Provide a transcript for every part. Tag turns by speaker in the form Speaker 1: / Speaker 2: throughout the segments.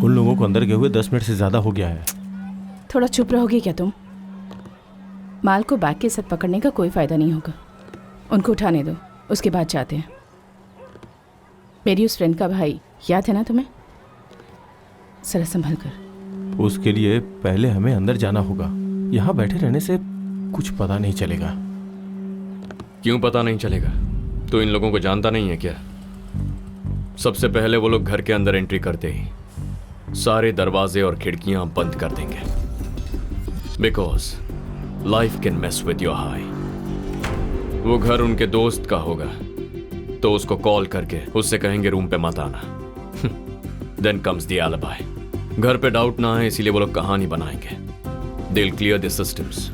Speaker 1: उन लोगों को अंदर गए हुए 10 मिनट से ज़्यादा हो गया है।
Speaker 2: थोड़ा चुप रहोगे क्या तुम? माल को बैग के साथ पकड़ने का कोई फ़ायदा नहीं होगा। उनको उठाने दो, उसके बाद जाते हैं। मेरी उस फ्रेंड का भाई याद है ना तुम्हें? जरा संभल कर।
Speaker 1: उसके लिए पहले हमें अंदर जाना होगा। यहाँ बैठे रहने से कुछ पता नहीं चलेगा।
Speaker 3: क्यों पता नहीं चलेगा? तो इन लोगों को जानता नहीं है क्या? सबसे पहले वो लोग घर के अंदर एंट्री करते ही सारे दरवाजे और खिड़कियां बंद कर देंगे, because life can mess with your high. वो घर उनके दोस्त का होगा तो उसको कॉल करके उससे कहेंगे रूम पे मत आना। Then comes the alibi. घर पे डाउट ना आए इसीलिए वो लोग कहानी बनाएंगे। They will clear the systems.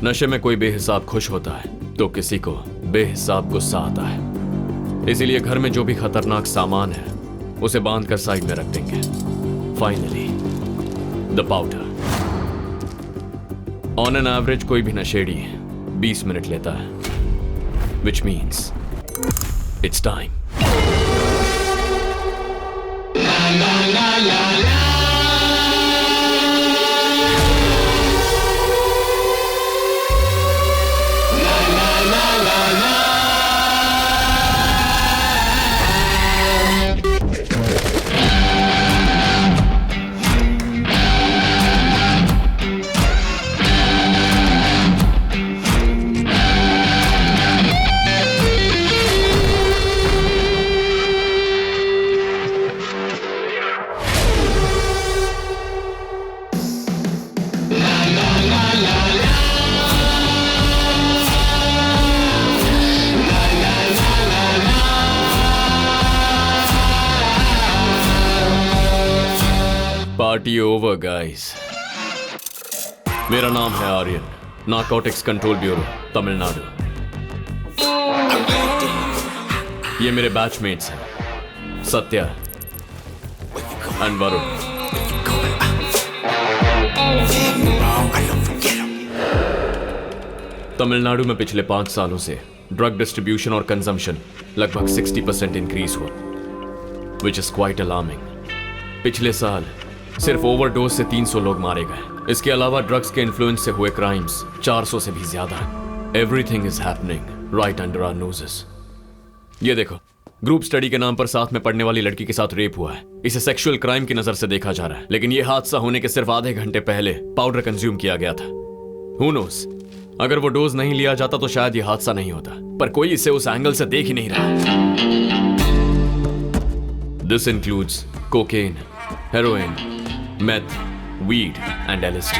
Speaker 3: नशे में कोई बेहिसाब खुश होता है तो किसी को बेहिसाब गुस्सा आता है, इसीलिए घर में जो भी खतरनाक सामान है उसे बांध कर साइड में रख देंगे। Finally the powder. On an average कोई भी नशेड़ी 20 मिनट लेता है, which means it's time. Party over guys. मेरा नाम है Aryan, narcotics control bureau Tamil Nadu. ये मेरे बैचमेट्स हैं, सत्या एंड वरुण। तमिलनाडु में पिछले 5 सालों से ड्रग डिस्ट्रीब्यूशन और कंजम्पशन लगभग 60% इंक्रीज हुआ, विच इज क्वाइट अलार्मिंग। पिछले साल सिर्फ ओवरडोज से 300 लोग मारे गए। इसके अलावा ड्रग्स के इन्फ्लुएंस से हुए क्राइम्स 400 से भी ज्यादा। Everything is happening right under our noses. ये देखो, ग्रुप स्टडी के नाम पर साथ में पढ़ने वाली लड़की के साथ रेप हुआ है। इसे सेक्सुअल क्राइम की नजर से देखा जा रहा है, लेकिन यह हादसा होने के सिर्फ आधे घंटे पहले पाउडर कंज्यूम किया गया था। हु नोस, अगर वो डोज नहीं लिया जाता तो शायद यह हादसा नहीं होता, पर कोई इसे उस एंगल से देख ही नहीं रहा। This includes cocaine, heroin, meth, weed and LSD।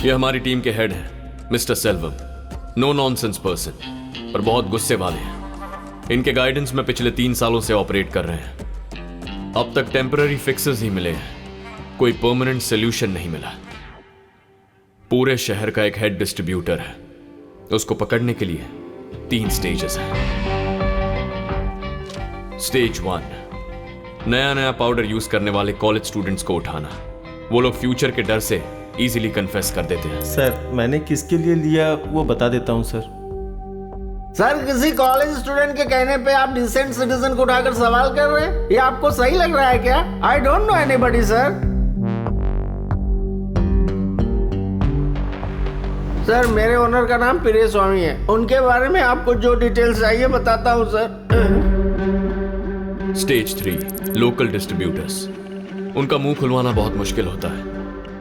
Speaker 3: ये हमारी टीम के हेड हैं, mister Selvam. No nonsense person, पर बहुत गुस्से वाले हैं। इनके गाइडेंस में पिछले 3 सालों से ऑपरेट कर रहे हैं। अब तक टेम्पररी फिक्सेस ही मिले हैं, कोई परमानेंट सोल्यूशन नहीं मिला। पूरे शहर का एक हेड डिस्ट्रीब्यूटर है, उसको पकड़ने के लिए 3 स्टेजेस हैं। स्टेज 1, नया पाउडर यूज करने वाले कॉलेज स्टूडेंट्स को उठाना। वो लोग फ्यूचर के डर से इजीली कन्फेस कर देते हैं।
Speaker 1: सर, मैंने किसके लिए लिया वो बता देता हूँ सर।
Speaker 4: सर, किसी कॉलेज स्टूडेंट के कहने पे आप डिसेंट सिटीजन को उठाकर सवाल कर रहे हैं? ये आपको सही लग रहा है क्या? I don't know anybody sir. Sir, मेरे ओनर का नाम प्रिय स्वामी है। उनके बारे में आपको जो डिटेल्स चाहिए बताता हूँ सर।
Speaker 3: Stage 3, local distributors. उनका मुंह खुलवाना बहुत मुश्किल होता है,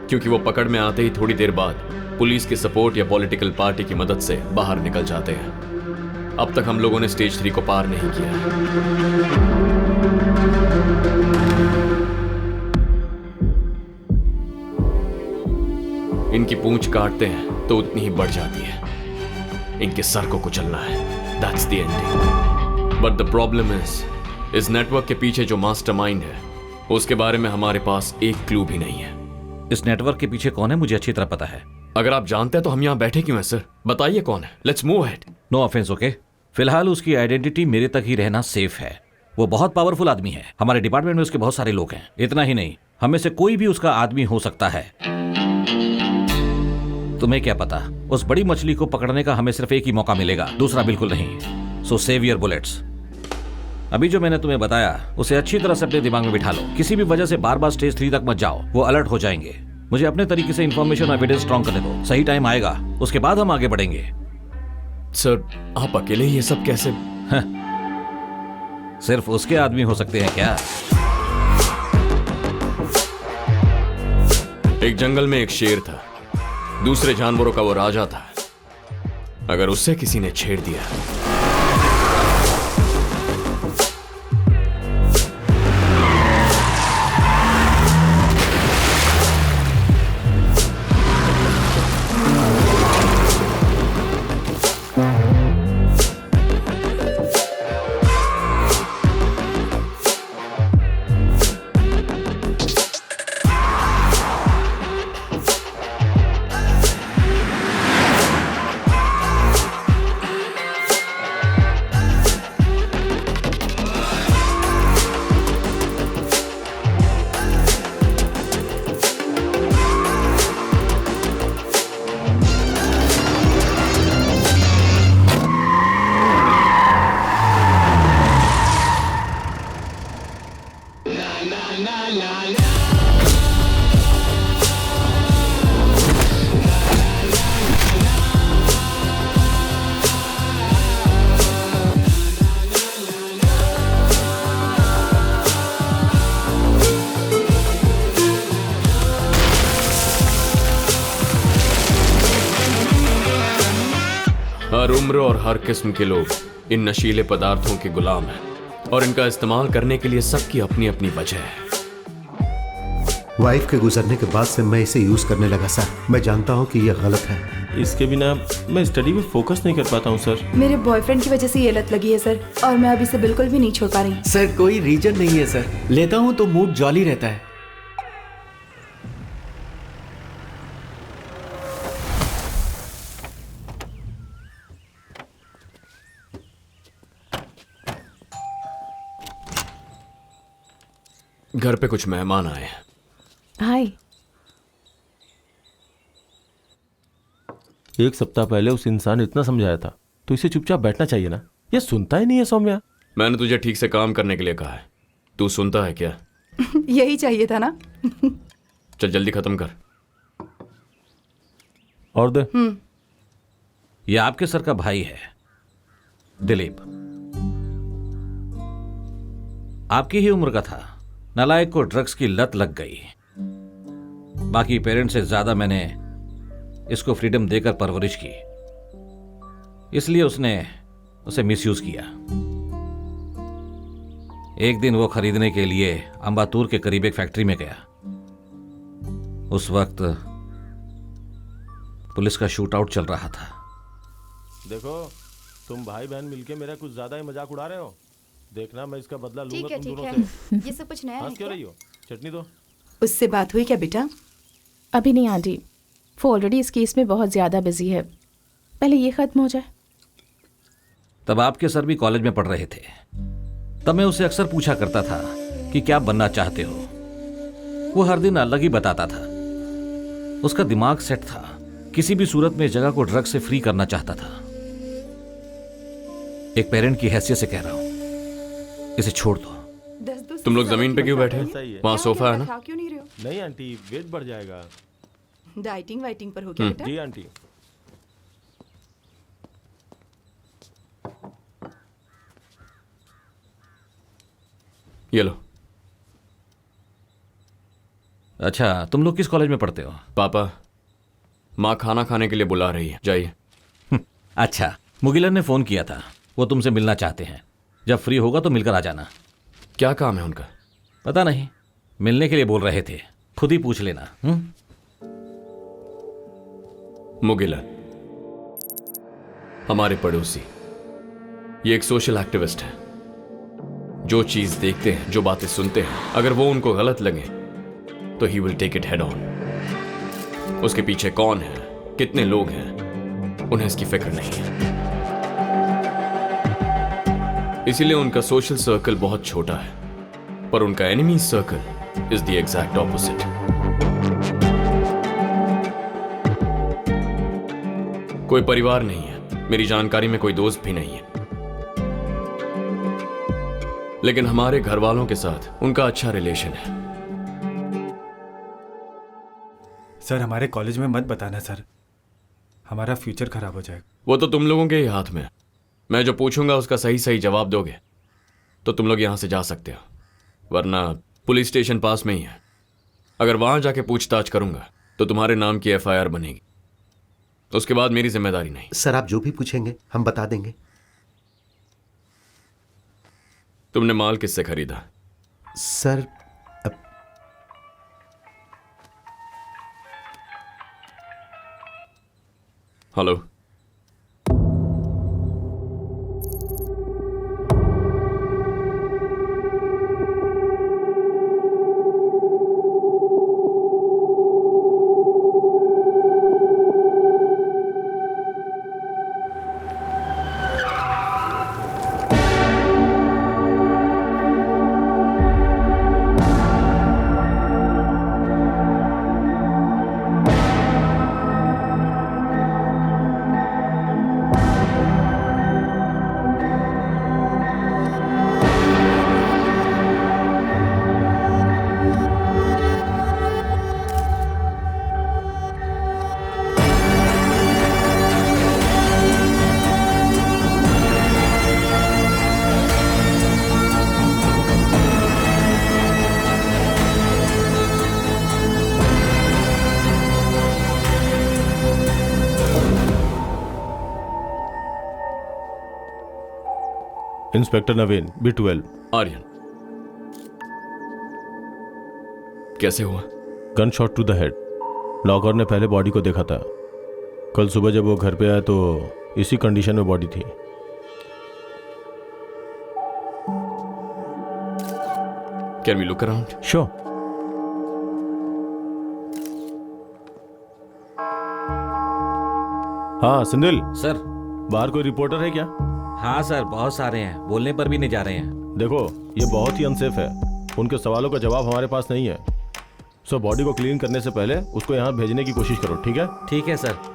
Speaker 3: क्योंकि वो पकड़ में आते ही थोड़ी देर बाद पुलिस की सपोर्ट या पॉलिटिकल पार्टी की मदद से बाहर निकल जाते हैं। अब तक हम लोगों ने स्टेज 3 को पार नहीं किया। इनकी पूंछ काटते हैं तो उतनी ही बढ़ जाती है। इनके सर को कुचलना है। That's the ending. But the problem इस नेटवर्क के पीछे जो मास्टरमाइंड है उसके बारे में हमारे पास एक क्लू भी नहीं है।
Speaker 5: इस नेटवर्क के पीछे कौन है मुझे अच्छी तरह पता है।
Speaker 3: अगर आप जानते हैं तो हम यहाँ बैठे क्यों हैं सर? बताइए कौन है। Let's move ahead.
Speaker 5: No offence, okay? फिलहाल उसकी आइडेंटिटी मेरे तक ही रहना सेफ है। वो बहुत पावरफुल आदमी है। हमारे डिपार्टमेंट में उसके बहुत सारे लोग हैं। इतना ही नहीं, हमें से कोई भी उसका आदमी हो सकता है। तुम्हें क्या पता, उस बड़ी मछली को पकड़ने का हमें सिर्फ एक ही मौका मिलेगा, दूसरा बिल्कुल नहीं। सो सेव योर बुलेट्स। अभी जो मैंने तुम्हें बताया उसे अच्छी तरह से अपने दिमाग में बिठा लो। किसी भी वजह से बार बार स्टेज 3 तक मत जाओ, वो अलर्ट हो जाएंगे। मुझे अपने तरीके से इंफॉर्मेशन और एविडेंस स्ट्रॉन्ग करने दो। सही टाइम आएगा, उसके बाद हम आगे बढ़ेंगे।
Speaker 3: सर, आप अकेले ये सब कैसे?
Speaker 5: सिर्फ उसके आदमी हो सकते हैं क्या?
Speaker 3: एक जंगल में एक शेर था, दूसरे जानवरों का वो राजा था। अगर उससे किसी ने छेड़ दिया हर उम्र और हर किस्म के लोग इन नशीले पदार्थों के गुलाम हैं और इनका इस्तेमाल करने के लिए सबकी अपनी अपनी वजह है।
Speaker 6: वाइफ के गुजरने के बाद से मैं इसे यूज करने लगा सर। मैं जानता हूँ कि यह गलत है।
Speaker 1: इसके बिना मैं स्टडी में फोकस नहीं कर पाता हूँ सर।
Speaker 7: मेरे बॉयफ्रेंड की वजह से ये लत लगी है सर, और मैं अब इसे बिल्कुल भी नहीं छोड़ पा रही।
Speaker 8: सर कोई रीजन नहीं है सर, लेता हूँ तो मूड जॉली रहता है।
Speaker 3: घर पे कुछ मेहमान आए हैं।
Speaker 2: हाय।
Speaker 1: एक सप्ताह पहले उस इंसान ने इतना समझाया था, तो इसे चुपचाप बैठना चाहिए ना। ये सुनता ही नहीं है सौम्या।
Speaker 3: मैंने तुझे ठीक से काम करने के लिए कहा है, तू सुनता है क्या?
Speaker 7: यही चाहिए था ना।
Speaker 3: चल जल्दी खत्म कर।
Speaker 1: और दे।
Speaker 5: ये आपके सर का भाई है, दिलीप। आपकी ही उम्र का था। नालायक को ड्रग्स की लत लग गई। बाकी पेरेंट्स से ज्यादा मैंने इसको फ्रीडम देकर परवरिश की, इसलिए उसने उसे मिसयूज किया। एक दिन वो खरीदने के लिए अंबातूर के करीब एक फैक्ट्री में गया। उस वक्त पुलिस का शूट आउट चल रहा था।
Speaker 1: देखो, तुम भाई बहन मिलके मेरा कुछ ज्यादा ही मजाक उड़ा रहे हो। देखना मैं इसका बदला लूंगा तुम दोनों से।
Speaker 7: ये सब कुछ नया है
Speaker 1: हंस क्यों
Speaker 7: क्या?
Speaker 1: रही हो? चटनी दो।
Speaker 7: उससे बात हुई क्या बेटा?
Speaker 2: अभी नहीं आंटी, वो ऑलरेडी इस केस में बहुत ज़्यादा बिजी है। पहले ये ख़त्म हो जाए।
Speaker 5: तब आपके सर भी कॉलेज में पढ़ रहे थे। तब मैं उसे अक्सर पूछा करता था कि क्या बनना चाहते हो। वो हर दिन अलग ही बताता था। उसका दिमाग सेट था। किसी भी सूरत में इस जगह को ड्रग से फ्री करना चाहता था। एक पेरेंट की हैसियत से कह रहा हूं, इसे छोड़ दो।
Speaker 3: तुम लोग जमीन पे क्यों बैठे हो?
Speaker 1: सही है।
Speaker 3: वहाँ सोफा है ना?
Speaker 7: खा क्यों नहीं रहे हो?
Speaker 1: नहीं आंटी, वेट बढ़ जाएगा।
Speaker 7: डाइटिंग वाइटिंग पर हो गया बेटा?
Speaker 1: जी आंटी।
Speaker 3: ये लो।
Speaker 5: अच्छा, तुम लोग किस कॉलेज में पढ़ते हो?
Speaker 3: पापा, माँ खाना खाने के लिए बुला रही है, जाइए।
Speaker 5: अच्छा, मुगिलन ने फोन किया था। वो तुमसे मिलना चाहते हैं। जब फ्री होगा तो मिलकर आ जाना।
Speaker 3: क्या काम है उनका?
Speaker 5: पता नहीं, मिलने के लिए बोल रहे थे। खुद ही पूछ लेना।
Speaker 3: मुगिलन, हमारे पड़ोसी, ये एक सोशल एक्टिविस्ट है। जो चीज देखते हैं, जो बातें सुनते हैं, अगर वो उनको गलत लगे तो he will take it head on. उसके पीछे कौन है, कितने लोग हैं, उन्हें इसकी फिक्र नहीं है। इसीलिए उनका सोशल सर्कल बहुत छोटा है, पर उनका enemy circle is the exact opposite. कोई परिवार नहीं है, मेरी जानकारी में कोई दोस्त भी नहीं है। लेकिन हमारे घर वालों के साथ उनका अच्छा रिलेशन है।
Speaker 9: सर हमारे कॉलेज में मत बताना सर, हमारा फ्यूचर खराब हो जाएगा।
Speaker 3: वो तो तुम लोगों के ही हाथ में है। मैं जो पूछूंगा उसका सही सही जवाब दोगे तो तुम लोग यहां से जा सकते हो, वरना पुलिस स्टेशन पास में ही है। अगर वहां जाके पूछताछ करूंगा तो तुम्हारे नाम की FIR बनेगी, तो उसके बाद मेरी जिम्मेदारी नहीं।
Speaker 6: सर आप जो भी पूछेंगे हम बता देंगे।
Speaker 3: तुमने माल किससे खरीदा?
Speaker 6: Sir
Speaker 3: hello,
Speaker 1: inspector Naveen, B12।
Speaker 3: Aryan, कैसे हुआ?
Speaker 1: Gun shot to the head. Locker ने पहले बॉडी को देखा था। कल सुबह जब वो घर पे आया तो इसी कंडीशन में बॉडी थी।
Speaker 3: Can we look around?
Speaker 1: Sure. हाँ सिंधिल
Speaker 5: सर।
Speaker 1: बाहर कोई रिपोर्टर है क्या?
Speaker 5: हाँ सर, बहुत सारे हैं, बोलने पर भी नहीं जा रहे हैं।
Speaker 1: देखो ये बहुत ही अनसेफ है, उनके सवालों का जवाब हमारे पास नहीं है। सो बॉडी को क्लीन करने से पहले उसको यहाँ भेजने की कोशिश करो, ठीक है?
Speaker 5: ठीक है सर।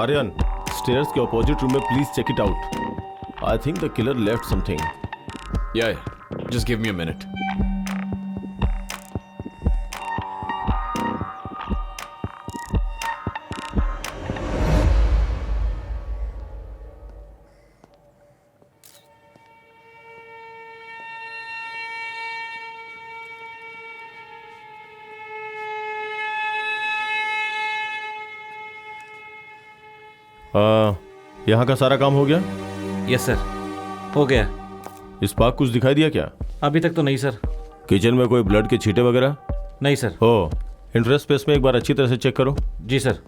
Speaker 1: आर्यन, स्टेयर्स के अपोजिट रूम में please check it out. I think the killer left something.
Speaker 3: Yeah, just give me a minute.
Speaker 1: यहाँ का सारा काम हो गया?
Speaker 5: यस सर, हो गया।
Speaker 1: स्पार्क कुछ दिखाई दिया क्या?
Speaker 5: अभी तक तो नहीं सर।
Speaker 1: किचन में कोई ब्लड के छींटे वगैरह?
Speaker 5: नहीं सर।
Speaker 1: हो, इंटरेस्ट स्पेस में एक बार अच्छी तरह से चेक करो।
Speaker 5: जी सर।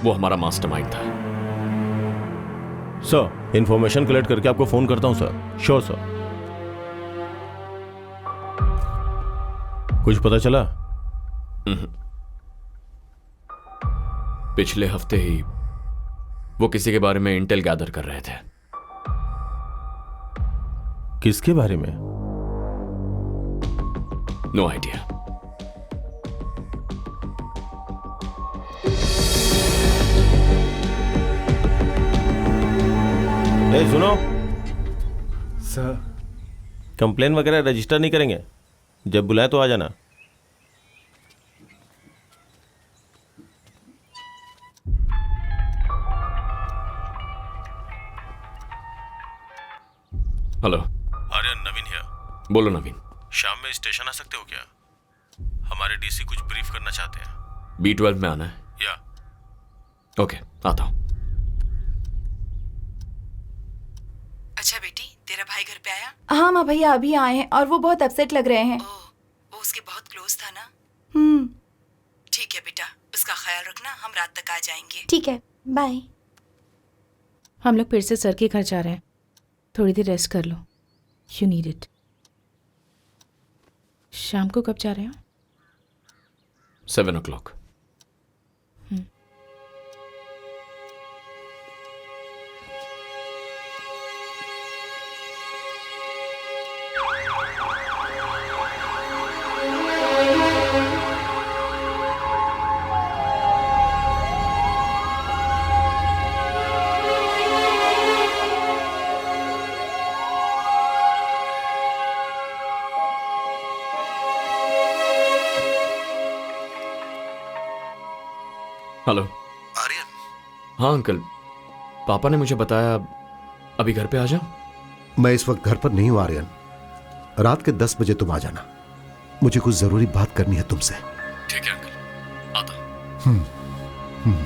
Speaker 3: वो हमारा मास्टरमाइंड था।
Speaker 1: सर, इंफॉर्मेशन कलेक्ट करके आपको फोन करता हूं सर। Sure sir. कुछ पता चला?
Speaker 3: पिछले हफ्ते ही वो किसी के बारे में इंटेल गैदर कर रहे थे।
Speaker 1: किसके बारे में?
Speaker 3: No idea.
Speaker 1: सुनो
Speaker 9: सर,
Speaker 1: कंप्लेन वगैरह रजिस्टर नहीं करेंगे? जब बुलाए तो आ जाना।
Speaker 3: Hello
Speaker 1: Aryan, Naveen here.
Speaker 3: बोलो नवीन।
Speaker 1: शाम में स्टेशन आ सकते हो क्या? हमारे डीसी कुछ ब्रीफ करना चाहते हैं।
Speaker 3: B12 में आना है?
Speaker 1: या
Speaker 3: ओके, आता हूं।
Speaker 10: अच्छा बेटी,
Speaker 2: तेरा भाई घर पे आया?
Speaker 7: हाँ माँ भैया अभी आए हैं और वो बहुत अपसेट लग रहे हैं।
Speaker 2: वो उसके बहुत क्लोज था ना?
Speaker 7: ठीक है बेटा, उसका ख्याल रखना, हम रात तक आ जाएंगे।
Speaker 10: ठीक है, बाय।
Speaker 2: हम लोग फिर से सर के घर जा रहे हैं, थोड़ी देर रेस्ट कर लो, यू नीड इट। शाम को कब जा रहे हो?
Speaker 3: 7 o'clock। हेलो
Speaker 6: आर्यन।
Speaker 3: हाँ अंकल, पापा ने मुझे बताया अभी घर पे आ जाओ।
Speaker 6: मैं इस वक्त घर पर नहीं हूं आर्यन, रात के 10 बजे तुम आ जाना, मुझे कुछ जरूरी बात करनी है तुमसे।
Speaker 3: ठीक है अंकल, आता हूं।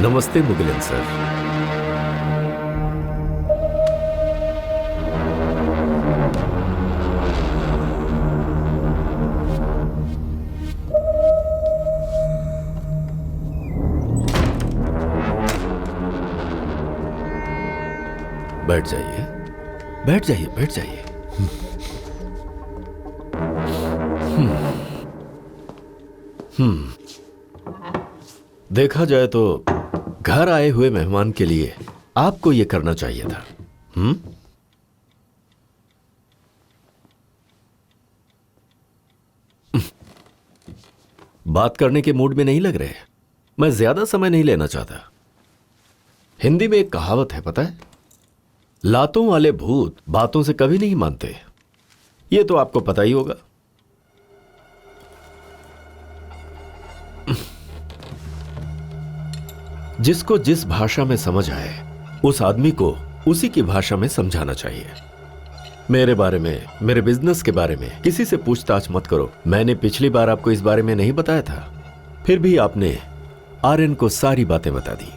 Speaker 11: नमस्ते मुगिलन सर। बैठ जाइए, बैठ जाइए, बैठ जाइए। देखा जाए तो घर आए हुए मेहमान के लिए आपको यह करना चाहिए था। बात करने के मूड में नहीं लग रहे। मैं ज्यादा समय नहीं लेना चाहता। हिंदी में एक कहावत है, पता है, लातों वाले भूत बातों से कभी नहीं मानते। यह तो आपको पता ही होगा। जिसको जिस भाषा में समझ आए उस आदमी को उसी की भाषा में समझाना चाहिए। मेरे बारे में, मेरे बिजनेस के बारे में किसी से पूछताछ मत करो। मैंने पिछली बार आपको इस बारे में नहीं बताया था, फिर भी आपने आर्यन को सारी बातें बता दी।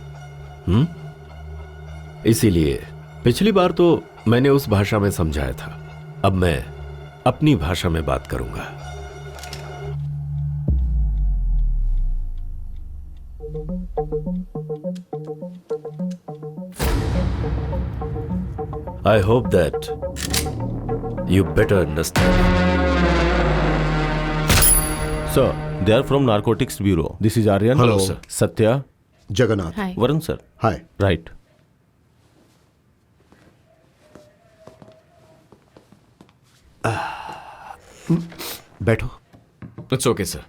Speaker 11: इसीलिए पिछली बार तो मैंने उस भाषा में समझाया था, अब मैं अपनी भाषा में बात करूंगा। I hope that you better understand.
Speaker 1: Sir, they are from Narcotics Bureau. This is Aryan.
Speaker 6: Hello, sir.
Speaker 1: Satya.
Speaker 6: Jagannath.
Speaker 2: Hi.
Speaker 1: Varun, sir.
Speaker 6: Hi.
Speaker 1: Right.
Speaker 6: बैठो।
Speaker 3: It's okay sir.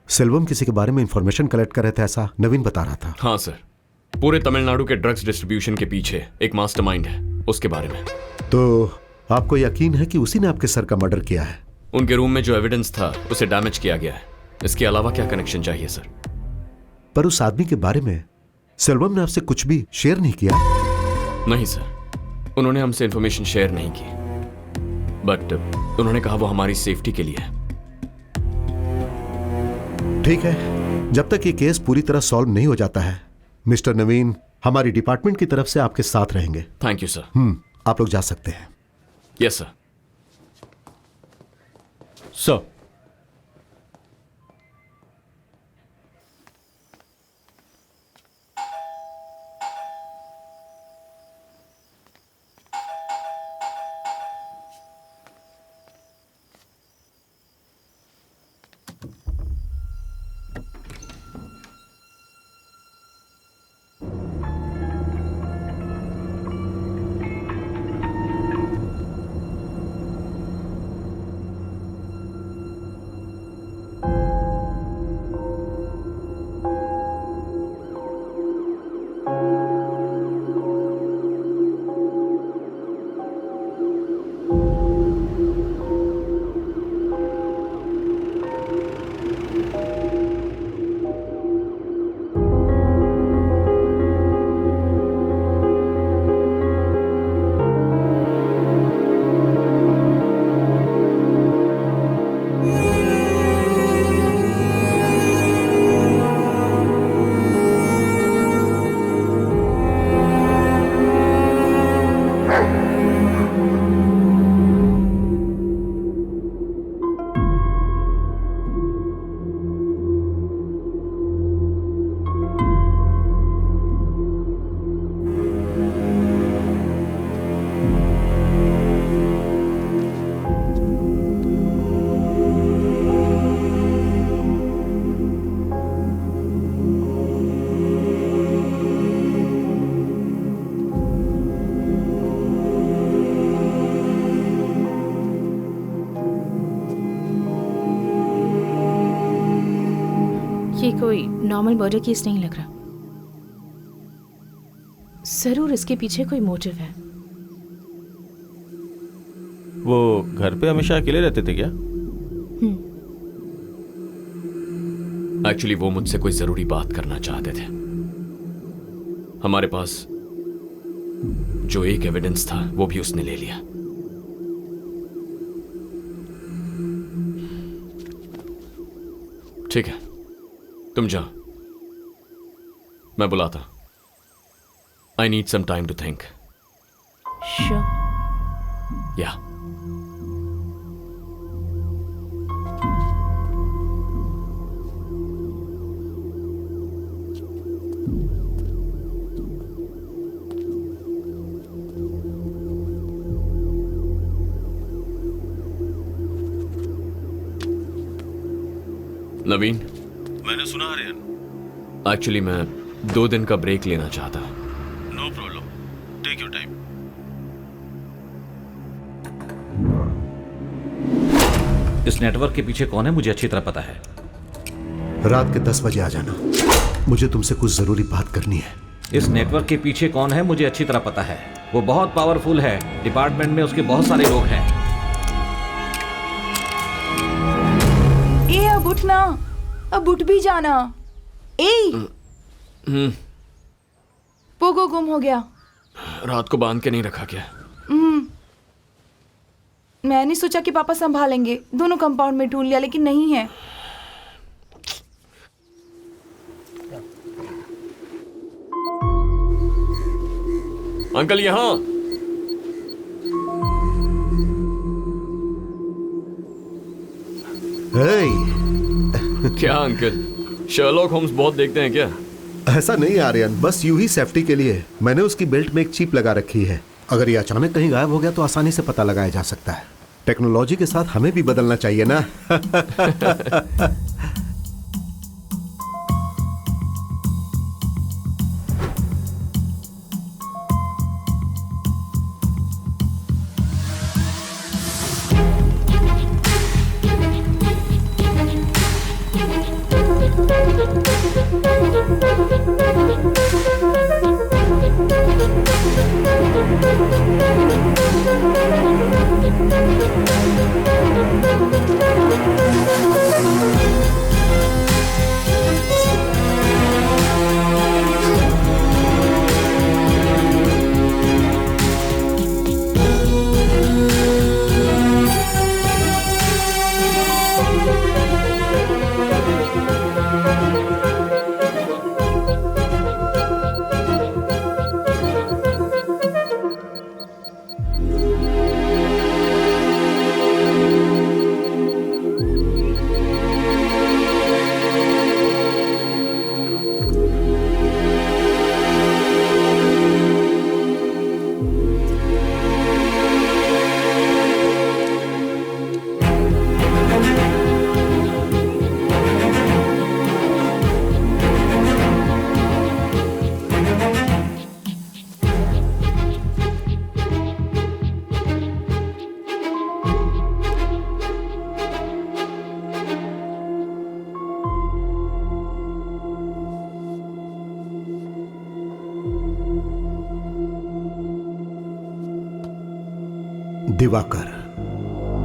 Speaker 6: सेल्वम किसी के बारे में इंफॉर्मेशन कलेक्ट कर रहे थे, ऐसा नवीन बता रहा था।
Speaker 3: हाँ सर, पूरे तमिलनाडु के ड्रग्स डिस्ट्रीब्यूशन के पीछे एक मास्टरमाइंड है, उसके बारे में।
Speaker 6: तो आपको यकीन है कि उसी ने आपके सर का मर्डर किया है?
Speaker 3: उनके रूम में जो एविडेंस था उसे डैमेज किया गया है। इसके अलावा क्या कनेक्शन चाहिए सर?
Speaker 6: पर उस आदमी के बारे में सेल्वम ने आपसे कुछ भी शेयर नहीं किया?
Speaker 3: नहीं सर, उन्होंने हमसे इंफॉर्मेशन शेयर नहीं की, बट उन्होंने कहा वो हमारी सेफ्टी के लिए है।
Speaker 6: ठीक है, जब तक ये केस पूरी तरह सॉल्व नहीं हो जाता है, मिस्टर नवीन हमारी डिपार्टमेंट की तरफ से आपके साथ रहेंगे।
Speaker 3: Thank you sir.
Speaker 6: आप लोग जा सकते हैं।
Speaker 3: Yes sir.
Speaker 1: सर,
Speaker 2: ये कोई नॉर्मल मर्डर केस नहीं लग रहा। जरूर इसके पीछे कोई मोटिव है।
Speaker 1: वो घर पे हमेशा अकेले रहते थे क्या?
Speaker 3: एक्चुअली वो मुझसे कोई जरूरी बात करना चाहते थे। हमारे पास जो एक एविडेंस था वो भी उसने ले लिया। ठीक है, तुम जाओ, मैं बुलाता। I need some time to think.
Speaker 2: Sure.
Speaker 3: Yeah Naveen,
Speaker 1: मैंने सुना आर्यन।
Speaker 3: एक्चुअली मैं 2 दिन का ब्रेक लेना चाहता।
Speaker 1: No problem, take your time.
Speaker 5: इस नेटवर्क के पीछे कौन है मुझे अच्छी तरह पता है।
Speaker 6: रात के 10 बजे आ जाना, मुझे तुमसे कुछ जरूरी बात करनी है।
Speaker 5: इस नेटवर्क के पीछे कौन है मुझे अच्छी तरह पता है। वो बहुत पावरफुल है, डिपार्टमेंट में उसके बहुत सारे लोग हैं।
Speaker 10: ए अब उठना, अब उठ भी जाना। पोगो गुम हो गया।
Speaker 3: रात को बांध के नहीं रखा क्या?
Speaker 10: मैंने सोचा कि पापा संभालेंगे, दोनों कंपाउंड में ढूंढ लिया लेकिन नहीं है।
Speaker 3: अंकल यहाँ। क्या अंकल, शर्लॉक होम्स बहुत देखते हैं क्या?
Speaker 6: ऐसा नहीं आर्यन, बस यूं ही सेफ्टी के लिए मैंने उसकी बेल्ट में एक चिप लगा रखी है। अगर ये अचानक कहीं गायब हो गया तो आसानी से पता लगाया जा सकता है। टेक्नोलॉजी के साथ हमें भी बदलना चाहिए ना।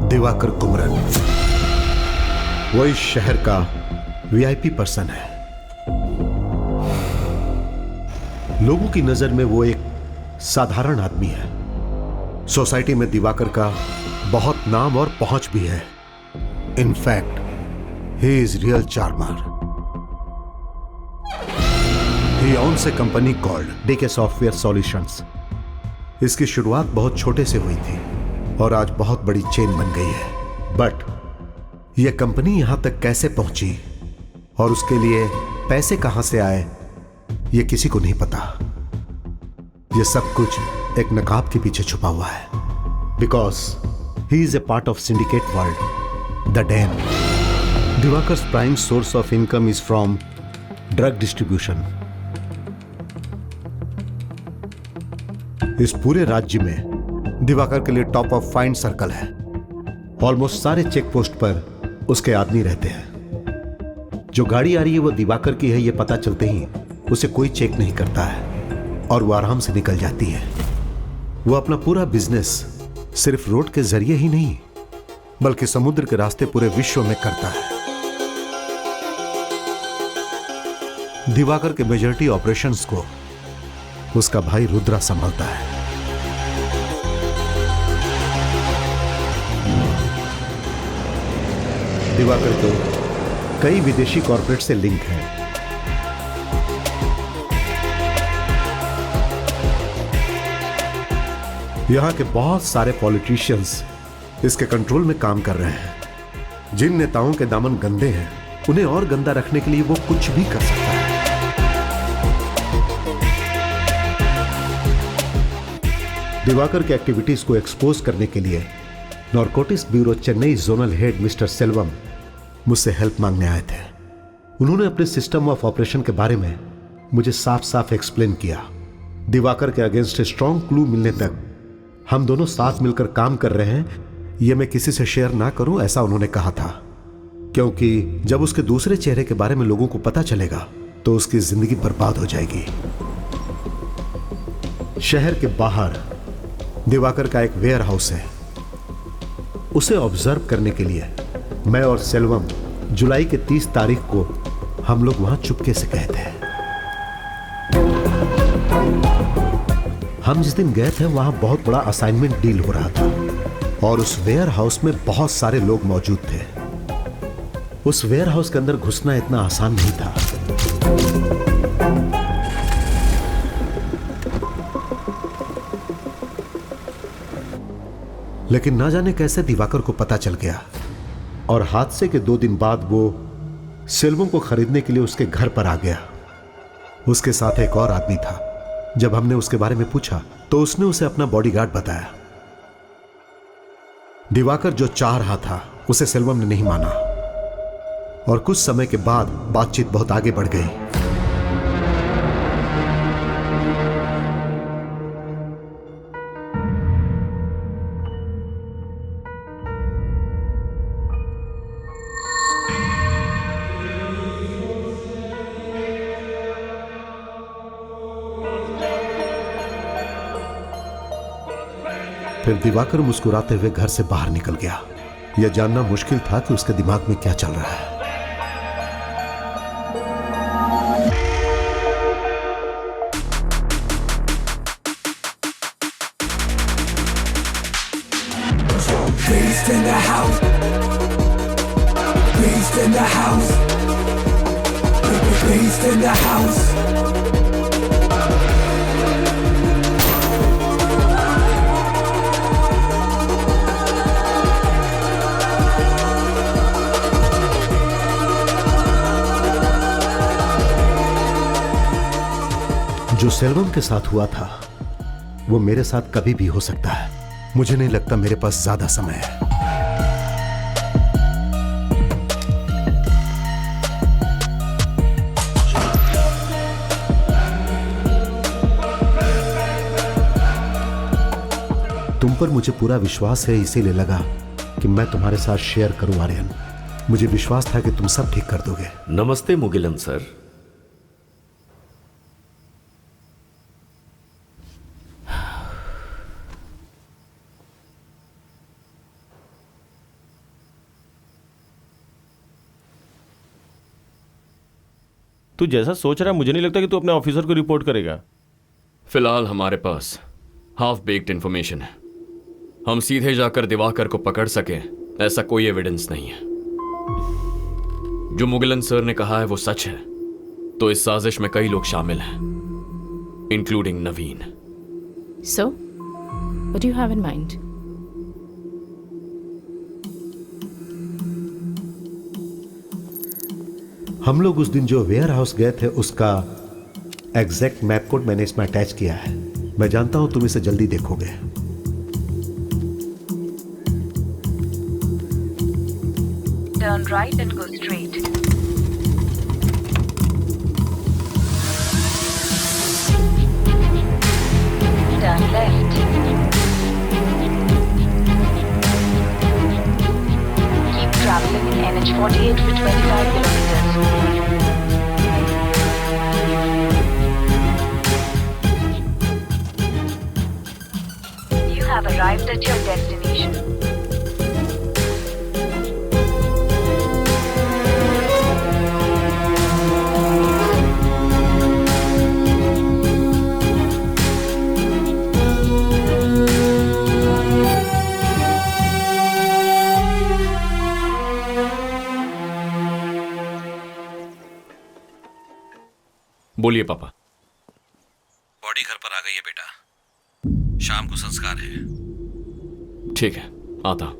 Speaker 6: दिवाकर कुमरन वो इस शहर का वीआईपी पर्सन है। लोगों की नजर में वो एक साधारण आदमी है। सोसाइटी में दिवाकर का बहुत नाम और पहुंच भी है। In fact he is real charmer. He owns a company called DK software solutions. इसकी शुरुआत बहुत छोटे से हुई थी और आज बहुत बड़ी चेन बन गई है। बट यह कंपनी यहां तक कैसे पहुंची और उसके लिए पैसे कहां से आए, यह किसी को नहीं पता। यह सब कुछ एक नकाब के पीछे छुपा हुआ है। Because he is a part of syndicate world, the don. Divakar's prime source of income is from drug distribution. इस पूरे राज्य में दिवाकर के लिए टॉप ऑफ फाइंड सर्कल है। ऑलमोस्ट सारे चेक पोस्ट पर उसके आदमी रहते हैं। जो गाड़ी आ रही है वो दिवाकर की है, ये पता चलते ही उसे कोई चेक नहीं करता है और वो आराम से निकल जाती है। वो अपना पूरा बिजनेस सिर्फ रोड के जरिए ही नहीं बल्कि समुद्र के रास्ते पूरे विश्व में करता है। दिवाकर के मेजॉरिटी ऑपरेशंस को उसका भाई रुद्रा संभालता है। दिवाकर को कई विदेशी कॉर्पोरेट से लिंक है। यहां के बहुत सारे पॉलिटिशियंस इसके कंट्रोल में काम कर रहे हैं। जिन नेताओं के दामन गंदे हैं उन्हें और गंदा रखने के लिए वो कुछ भी कर सकता है। दिवाकर की एक्टिविटीज को एक्सपोज करने के लिए narcotics bureau Chennai zonal head mister Selvam मुझसे हेल्प मांगने आए थे। उन्होंने अपने सिस्टम ऑफ ऑपरेशन के बारे में मुझे साफ साफ एक्सप्लेन किया। दिवाकर के अगेंस्ट स्ट्रॉन्ग क्लू मिलने तक हम दोनों साथ मिलकर काम कर रहे हैं, यह मैं किसी से शेयर ना करूं, ऐसा उन्होंने कहा था। क्योंकि जब उसके दूसरे चेहरे के बारे में लोगों को पता चलेगा तो उसकी जिंदगी बर्बाद हो जाएगी। शहर के बाहर दिवाकर का एक वेयर हाउस है। उसे ऑब्जर्व करने के लिए मैं और सेल्वम जुलाई के 30 तारीख को हम लोग वहां चुपके से गए थे। हम जिस दिन गए थे वहां बहुत बड़ा असाइनमेंट डील हो रहा था और उस वेयर हाउस में बहुत सारे लोग मौजूद थे। उस वेयर हाउस के अंदर घुसना इतना आसान नहीं था। लेकिन ना जाने कैसे दिवाकर को पता चल गया और हादसे के 2 दिन बाद वो सेल्वम को खरीदने के लिए उसके घर पर आ गया। उसके साथ एक और आदमी था। जब हमने उसके बारे में पूछा तो उसने उसे अपना बॉडीगार्ड बताया। दिवाकर जो चाह रहा था उसे सेल्वम ने नहीं माना और कुछ समय के बाद बातचीत बहुत आगे बढ़ गई। फिर दिवाकर मुस्कुराते हुए घर से बाहर निकल गया यह जानना मुश्किल था कि उसके दिमाग में क्या चल रहा है।
Speaker 12: Beast in the house. Beast in the house. Beast in the house.
Speaker 6: जो सेल्वम के साथ हुआ था वो मेरे साथ कभी भी हो सकता है। मुझे नहीं लगता मेरे पास ज्यादा समय है। तुम पर मुझे पूरा विश्वास है, इसीलिए लगा कि मैं तुम्हारे साथ शेयर करूं आर्यन। मुझे विश्वास था कि तुम सब ठीक कर दोगे।
Speaker 11: नमस्ते मुगिलन सर।
Speaker 1: तू जैसा सोच रहा है मुझे नहीं लगता कि तू अपने ऑफिसर को रिपोर्ट करेगा।
Speaker 3: फिलहाल हमारे पास हाफ बेक्ड इंफॉर्मेशन है। हम सीधे जाकर दिवाकर को पकड़ सके ऐसा कोई एविडेंस नहीं है। जो मुगिलन सर ने कहा है वो सच है तो इस साजिश में कई लोग शामिल हैं, including Naveen.
Speaker 2: So, what do you have in mind?
Speaker 6: हम लोग उस दिन जो वेयर हाउस गए थे उसका एग्जैक्ट मैप कोड मैंने इसमें अटैच किया है। मैं जानता हूं तुम इसे जल्दी देखोगे।
Speaker 7: Turn right and go straight. Turn left. Keep traveling in NH48 for 25 kilometers. You have arrived at your destination.
Speaker 3: बोलिए पापा।
Speaker 5: बॉडी घर पर आ गई है बेटा, शाम को संस्कार है।
Speaker 3: ठीक है, आता।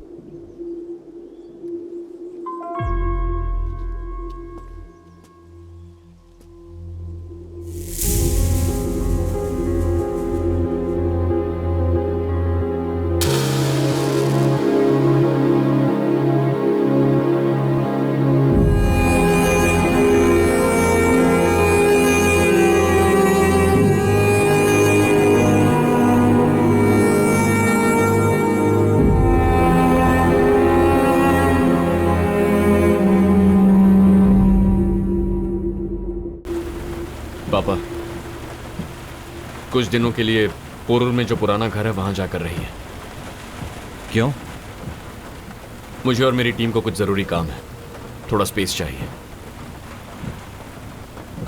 Speaker 3: पापा, कुछ दिनों के लिए पोरूर में जो पुराना घर है वहां जाकर रही है।
Speaker 5: क्यों?
Speaker 3: मुझे और मेरी टीम को कुछ जरूरी काम है, थोड़ा स्पेस चाहिए।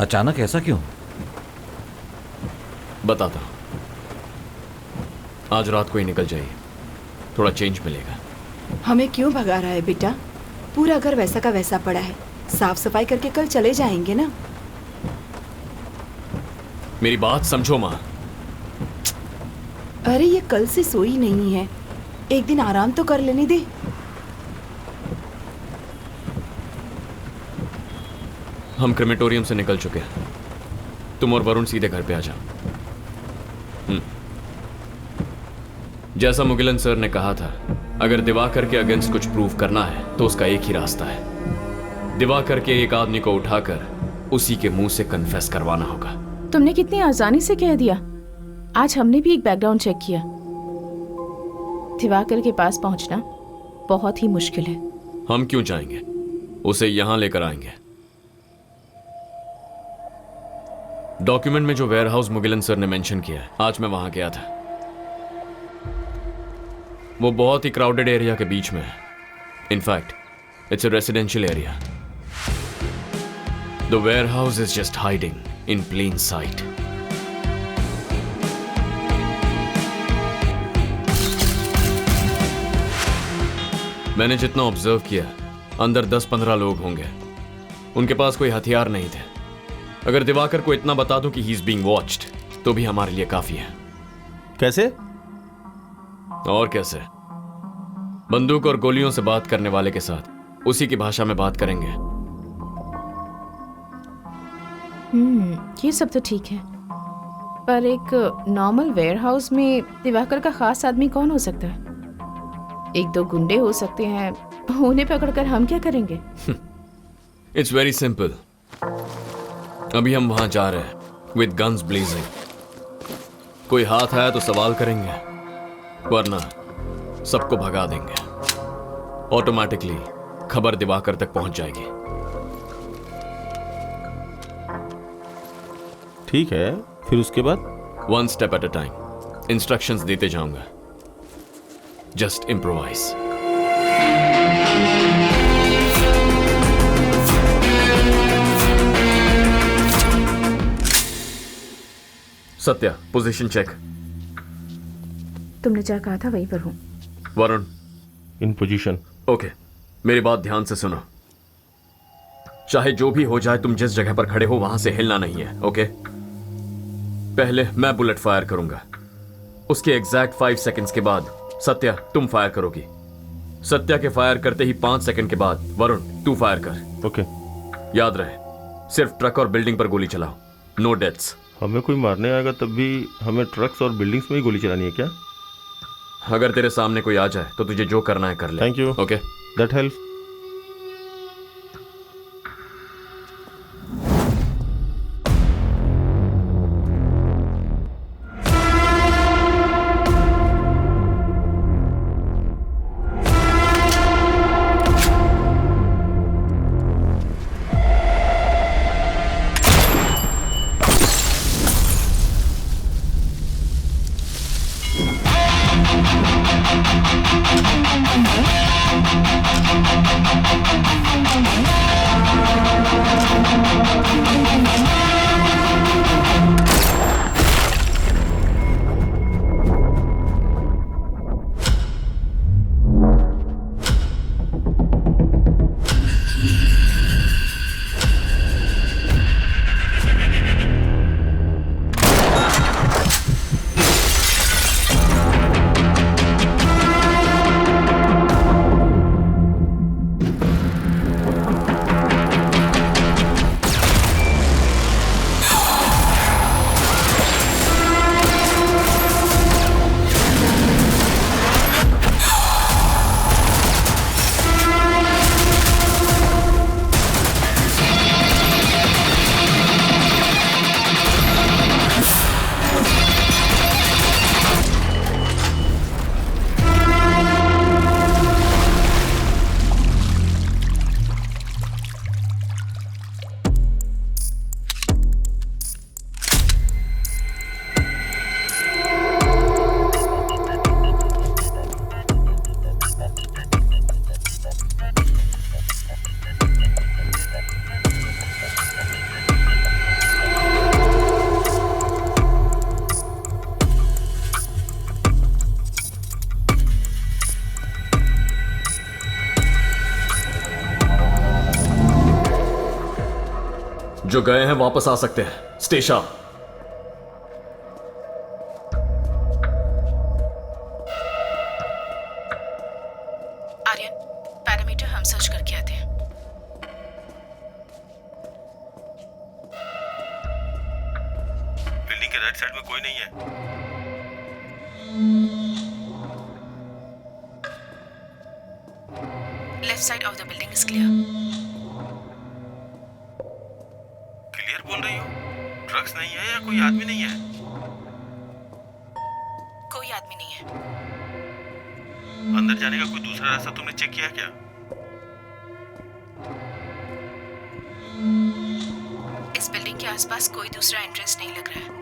Speaker 5: अचानक ऐसा क्यों?
Speaker 3: बताता हूं, आज रात को ही निकल जाइए, थोड़ा चेंज मिलेगा।
Speaker 10: हमें क्यों भगा रहा है बेटा? पूरा घर वैसा का वैसा पड़ा है, साफ सफाई करके कल चले जाएंगे ना।
Speaker 3: मेरी बात समझो मां।
Speaker 10: अरे ये कल से सोई नहीं है, एक दिन आराम तो कर लेने दे।
Speaker 3: हम क्रेमेटोरियम से निकल चुके हैं, तुम और वरुण सीधे घर पे आ जाओ। जैसा मुगिलन सर ने कहा था, अगर दिवाकर के अगेंस्ट कुछ प्रूव करना है तो उसका एक ही रास्ता है, दिवाकर के एक आदमी को उठाकर उसी के मुंह से कन्फेस करवाना होगा।
Speaker 2: तुमने कितनी आसानी से कह दिया। आज हमने भी एक बैकग्राउंड चेक किया। दिवाकर के पास पहुंचना बहुत ही मुश्किल है।
Speaker 3: हम क्यों जाएंगे, उसे यहां लेकर आएंगे। डॉक्यूमेंट में जो वेयरहाउस मुगिलन सर ने मेंशन किया है, आज मैं वहां गया था। वो बहुत ही क्राउडेड एरिया के बीच में है In fact, it's a residential area. The warehouse is just hiding in plain sight. मैंने जितना ऑब्जर्व किया, अंदर 10-15 लोग होंगे। उनके पास कोई हथियार नहीं थे। अगर दिवाकर को इतना बता दूं कि ही इज बीइंग वॉच्ड, तो भी हमारे लिए काफी है।
Speaker 1: कैसे?
Speaker 3: और कैसे? बंदूक और गोलियों से बात करने वाले के साथ उसी की भाषा में बात करेंगे।
Speaker 2: ये सब तो ठीक है, पर एक नॉर्मल वेयरहाउस में दिवाकर का खास आदमी कौन हो सकता है? 1-2 गुंडे हो सकते हैं, उन्हें पकड़कर हम क्या करेंगे?
Speaker 3: It's very simple. अभी हम वहां जा रहे हैं विद गन्स ब्लेजिंग। कोई हाथ आया तो सवाल करेंगे, वरना सबको भगा देंगे। ऑटोमेटिकली खबर दिवाकर तक पहुंच जाएगी।
Speaker 1: ठीक है, फिर उसके बाद?
Speaker 3: 1 step at a time. Instructions देते जाऊंगा। Just improvise. Satya, position check.
Speaker 2: तुमने क्या कहा था वहीं पर हूं।
Speaker 3: वरुण,
Speaker 1: इन पोजीशन।
Speaker 3: ओके, मेरी बात ध्यान से सुनो। चाहे जो भी हो जाए, तुम जिस जगह पर खड़े हो वहां से हिलना नहीं है, ओके? पहले मैं बुलेट फायर करूंगा, उसके एग्जैक्ट 5 सेकंड्स के बाद सत्या तुम फायर करोगी। सत्या के फायर करते ही 5 सेकंड के बाद वरुण तू फायर कर।
Speaker 1: ओके।
Speaker 3: याद रहे, सिर्फ ट्रक और बिल्डिंग पर गोली चलाओ, नो डेथ्स।
Speaker 1: हमें कोई मारने आएगा तब भी हमें ट्रक्स और बिल्डिंग्स में ही गोली चलानी है क्या?
Speaker 3: अगर तेरे सामने कोई आ जाए तो तुझे जो करना है कर ले।
Speaker 1: Thank you.
Speaker 3: Okay,
Speaker 1: that helps.
Speaker 3: जो गए हैं वापस आ सकते हैं। स्टेशन।
Speaker 2: आर्यन, पैरामीटर हम सर्च करके आते हैं।
Speaker 1: बिल्डिंग के राइट साइड में कोई नहीं है।
Speaker 2: Left side of the building is clear.
Speaker 1: Clear बोल रही हो? ट्रक्स नहीं है या कोई आदमी नहीं है?
Speaker 2: कोई आदमी नहीं है।
Speaker 1: अंदर जाने का कोई दूसरा रास्ता तुमने चेक किया क्या?
Speaker 2: इस बिल्डिंग के आसपास कोई दूसरा एंट्रेंस नहीं लग रहा है।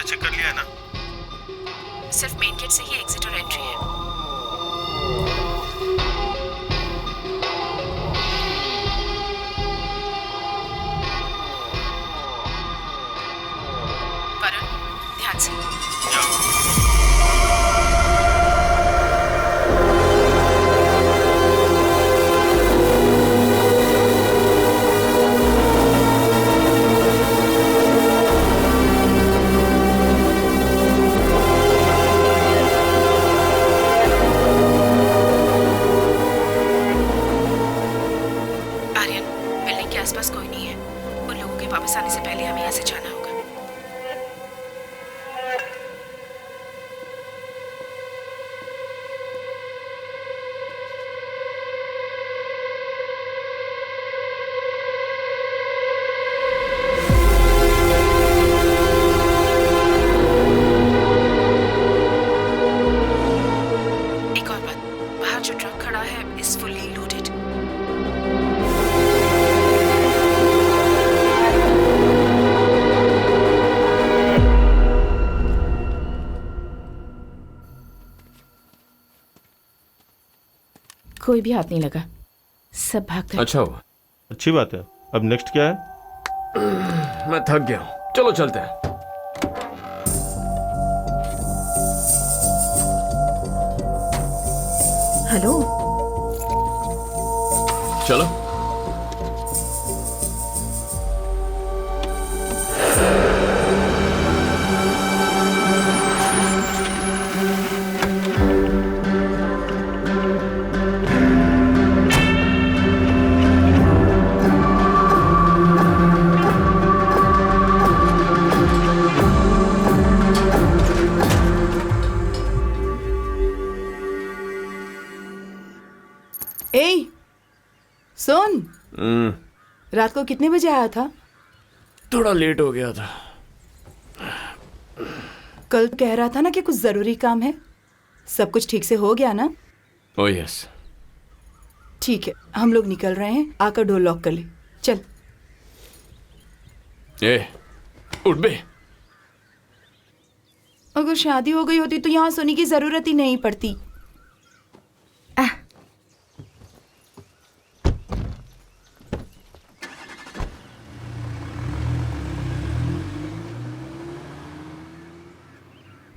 Speaker 1: चेक कर लिया है ना?
Speaker 2: सिर्फ मेन गेट से ही एग्जिट और एंट्री है। वरुण, ध्यान से। आसपास कोई नहीं है। उन लोगों के वापस आने से पहले हमें यहाँ से जाना होगा। एक और बात, बाहर जो ट्रक खड़ा है इज फुल्ली लोडेड। कोई भी हाथ नहीं लगा, सब भाग गए।
Speaker 3: अच्छा हुआ।
Speaker 1: अच्छी बात है। अब नेक्स्ट क्या है?
Speaker 3: मैं थक गया हूँ, चलो चलते हैं।
Speaker 10: हेलो,
Speaker 3: चलो।
Speaker 10: ए, सुन, रात को कितने बजे आया था?
Speaker 3: थोड़ा लेट हो गया था।
Speaker 10: कल कह रहा था ना कि कुछ जरूरी काम है। सब कुछ ठीक से हो गया ना?
Speaker 3: Oh yes.
Speaker 10: ठीक है, हम लोग निकल रहे हैं। आकर डोर लॉक कर ले। चल।
Speaker 3: ए, उठ बे।
Speaker 10: अगर शादी हो गई होती तो यहाँ सोने की जरूरत ही नहीं पड़ती।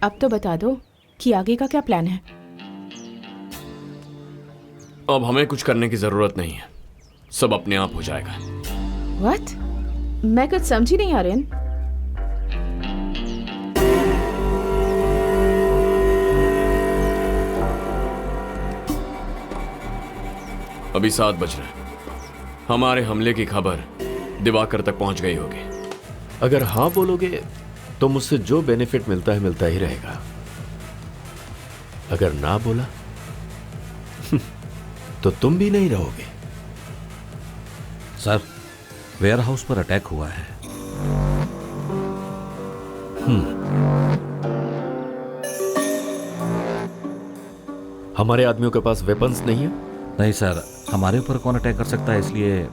Speaker 2: अब तो बता दो कि आगे का क्या प्लान है?
Speaker 3: अब हमें कुछ करने की जरूरत नहीं है, सब अपने आप हो जाएगा।
Speaker 2: What? मैं कुछ समझी नहीं आर्यन।
Speaker 3: अभी 7 बज रहे हैं। हमारे हमले की खबर दिवाकर तक पहुंच गई होगी।
Speaker 11: अगर हाँ बोलोगे तो मुझसे जो बेनिफिट मिलता है मिलता ही रहेगा। अगर ना बोला तो तुम भी नहीं रहोगे।
Speaker 5: सर, वेयर हाउस पर अटैक हुआ है।
Speaker 11: हमारे आदमियों के पास वेपन्स नहीं है?
Speaker 5: नहीं सर, हमारे ऊपर कौन अटैक कर सकता है, इसलिए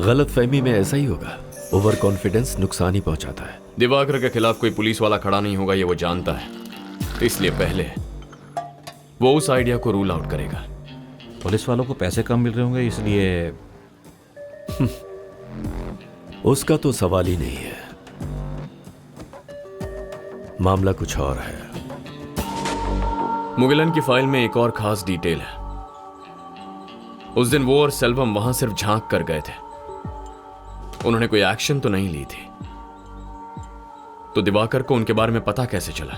Speaker 11: गलत फहमी में ऐसा ही होगा। ओवर कॉन्फिडेंस नुकसान ही पहुंचाता है।
Speaker 3: दिवाकर के खिलाफ कोई पुलिस वाला खड़ा नहीं होगा, ये वो जानता है। इसलिए पहले वो उस आइडिया को रूल आउट करेगा।
Speaker 5: पुलिस वालों को पैसे कम मिल रहे होंगे, इसलिए
Speaker 11: उसका तो सवाल ही नहीं है। मामला कुछ और है।
Speaker 3: मुगिलन की फाइल में एक और खास डिटेल है। उस दिन वो और सेल्वम वहां सिर्फ झांक कर गए थे, उन्होंने कोई एक्शन तो नहीं ली थी। तो दिवाकर को उनके बारे में पता कैसे चला?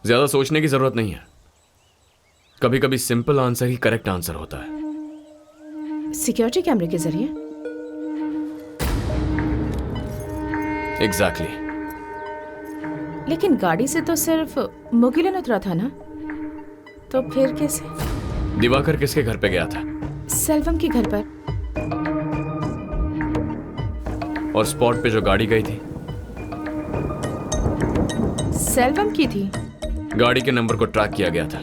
Speaker 3: ज्यादा सोचने की जरूरत नहीं है। कभी कभी सिंपल आंसर ही करेक्ट आंसर होता है।
Speaker 2: सिक्योरिटी कैमरे के जरिए?
Speaker 3: एग्जैक्टली।
Speaker 2: लेकिन गाड़ी से तो सिर्फ मुगिलन उतरा था ना, तो फिर कैसे?
Speaker 3: दिवाकर किसके घर पे गया था?
Speaker 2: सेल्वम के घर पर।
Speaker 3: और स्पॉट पे जो गाड़ी गई थी?
Speaker 2: सेल्वम की थी।
Speaker 3: गाड़ी के नंबर को ट्रैक किया गया था।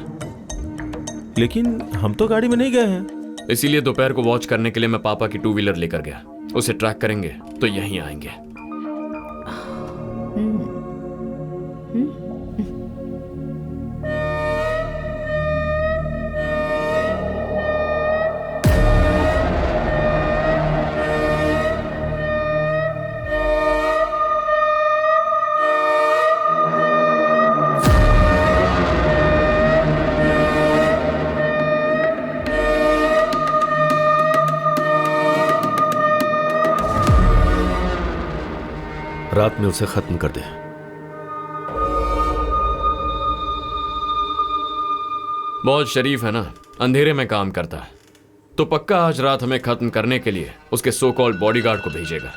Speaker 1: लेकिन हम तो गाड़ी में नहीं गए हैं।
Speaker 3: इसीलिए दोपहर को वॉच करने के लिए मैं पापा की 2 व्हीलर लेकर गया। उसे ट्रैक करेंगे तो यहीं आएंगे।
Speaker 11: रात में उसे खत्म कर दे।
Speaker 3: बहुत शरीफ है ना, अंधेरे में काम करता है, तो पक्का आज रात हमें खत्म करने के लिए उसके सो कॉल्ड बॉडीगार्ड को भेजेगा।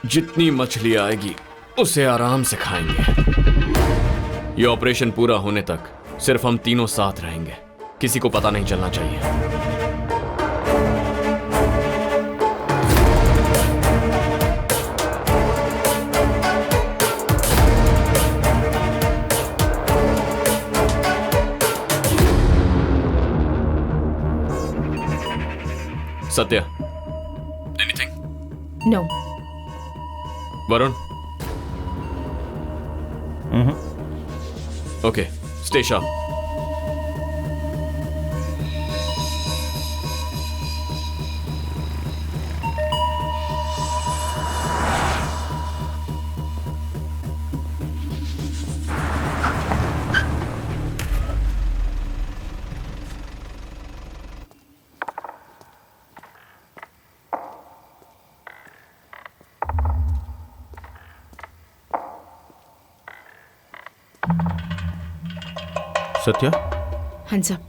Speaker 3: जितनी मछली आएगी उसे आराम से खाएंगे। ये ऑपरेशन पूरा होने तक सिर्फ हम तीनों साथ रहेंगे, किसी को पता नहीं चलना चाहिए। Satya, anything?
Speaker 2: No.
Speaker 3: Varun? Okay, stay sharp.
Speaker 1: Satya?
Speaker 2: हाँ साहब।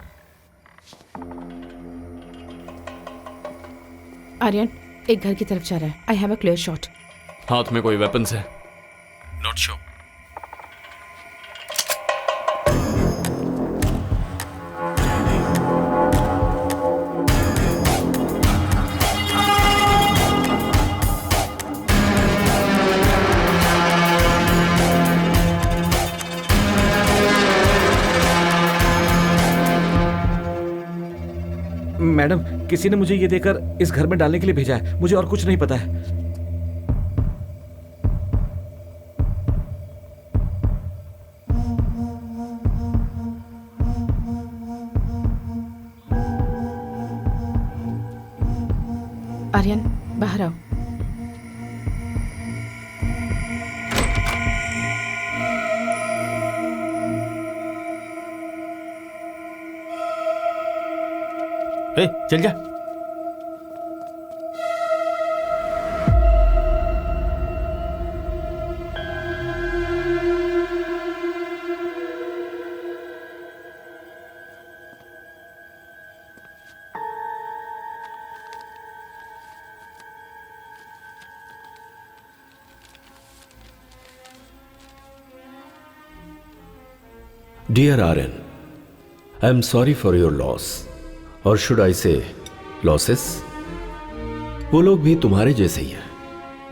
Speaker 2: आर्यन एक घर की तरफ जा रहा है। I have a clear shot.
Speaker 3: हाथ में कोई वेपन्स है?
Speaker 11: Not sure.
Speaker 5: मैडम, किसी ने मुझे ये देकर इस घर में डालने के लिए भेजा है। मुझे और कुछ नहीं पता है।
Speaker 2: आर्यन बाहर आओ।
Speaker 1: ए, चल जा।
Speaker 11: Dear Aryan, I am sorry for your loss. और शुड आई से लॉसेस? वो लोग भी तुम्हारे जैसे ही हैं,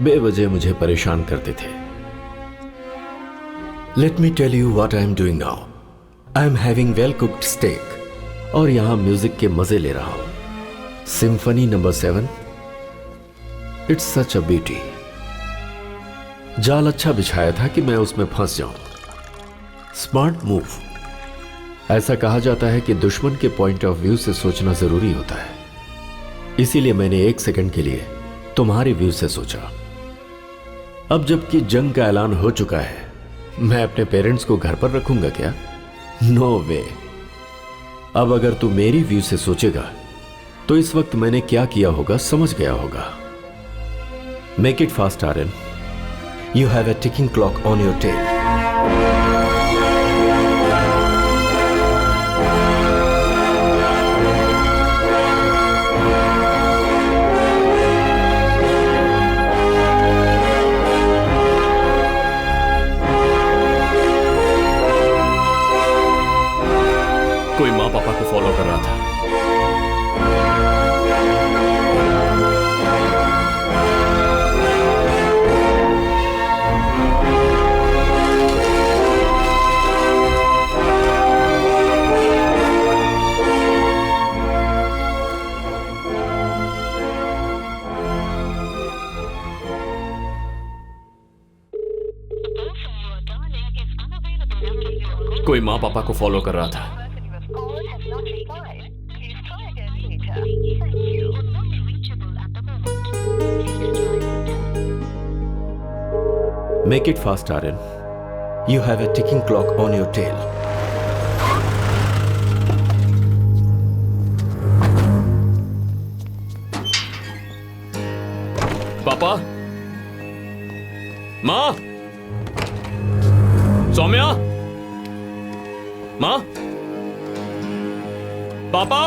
Speaker 11: बेवजह मुझे परेशान करते थे। Let me tell you what I am doing now. I am having well cooked steak और यहां म्यूजिक के मजे ले रहा हूं। Symphony number 7, it's such a beauty. जाल अच्छा बिछाया था कि मैं उसमें फंस जाऊं। Smart move. ऐसा कहा जाता है कि दुश्मन के पॉइंट ऑफ व्यू से सोचना जरूरी होता है, इसीलिए मैंने 1 सेकंड के लिए तुम्हारे व्यू से सोचा। अब जबकि जंग का ऐलान हो चुका है, मैं अपने पेरेंट्स को घर पर रखूंगा क्या? नो वे। अब अगर तू मेरी व्यू से सोचेगा तो इस वक्त मैंने क्या किया होगा समझ गया होगा। Make it fast Aryan, you have a ticking clock on your tail.
Speaker 3: कोई माँ पापा को फॉलो कर रहा था। कोई माँ पापा को फॉलो कर रहा था।
Speaker 11: Make it fast, Aryan. You have a ticking clock on your tail.
Speaker 3: पापा, माँ, सौम्या, माँ, पापा।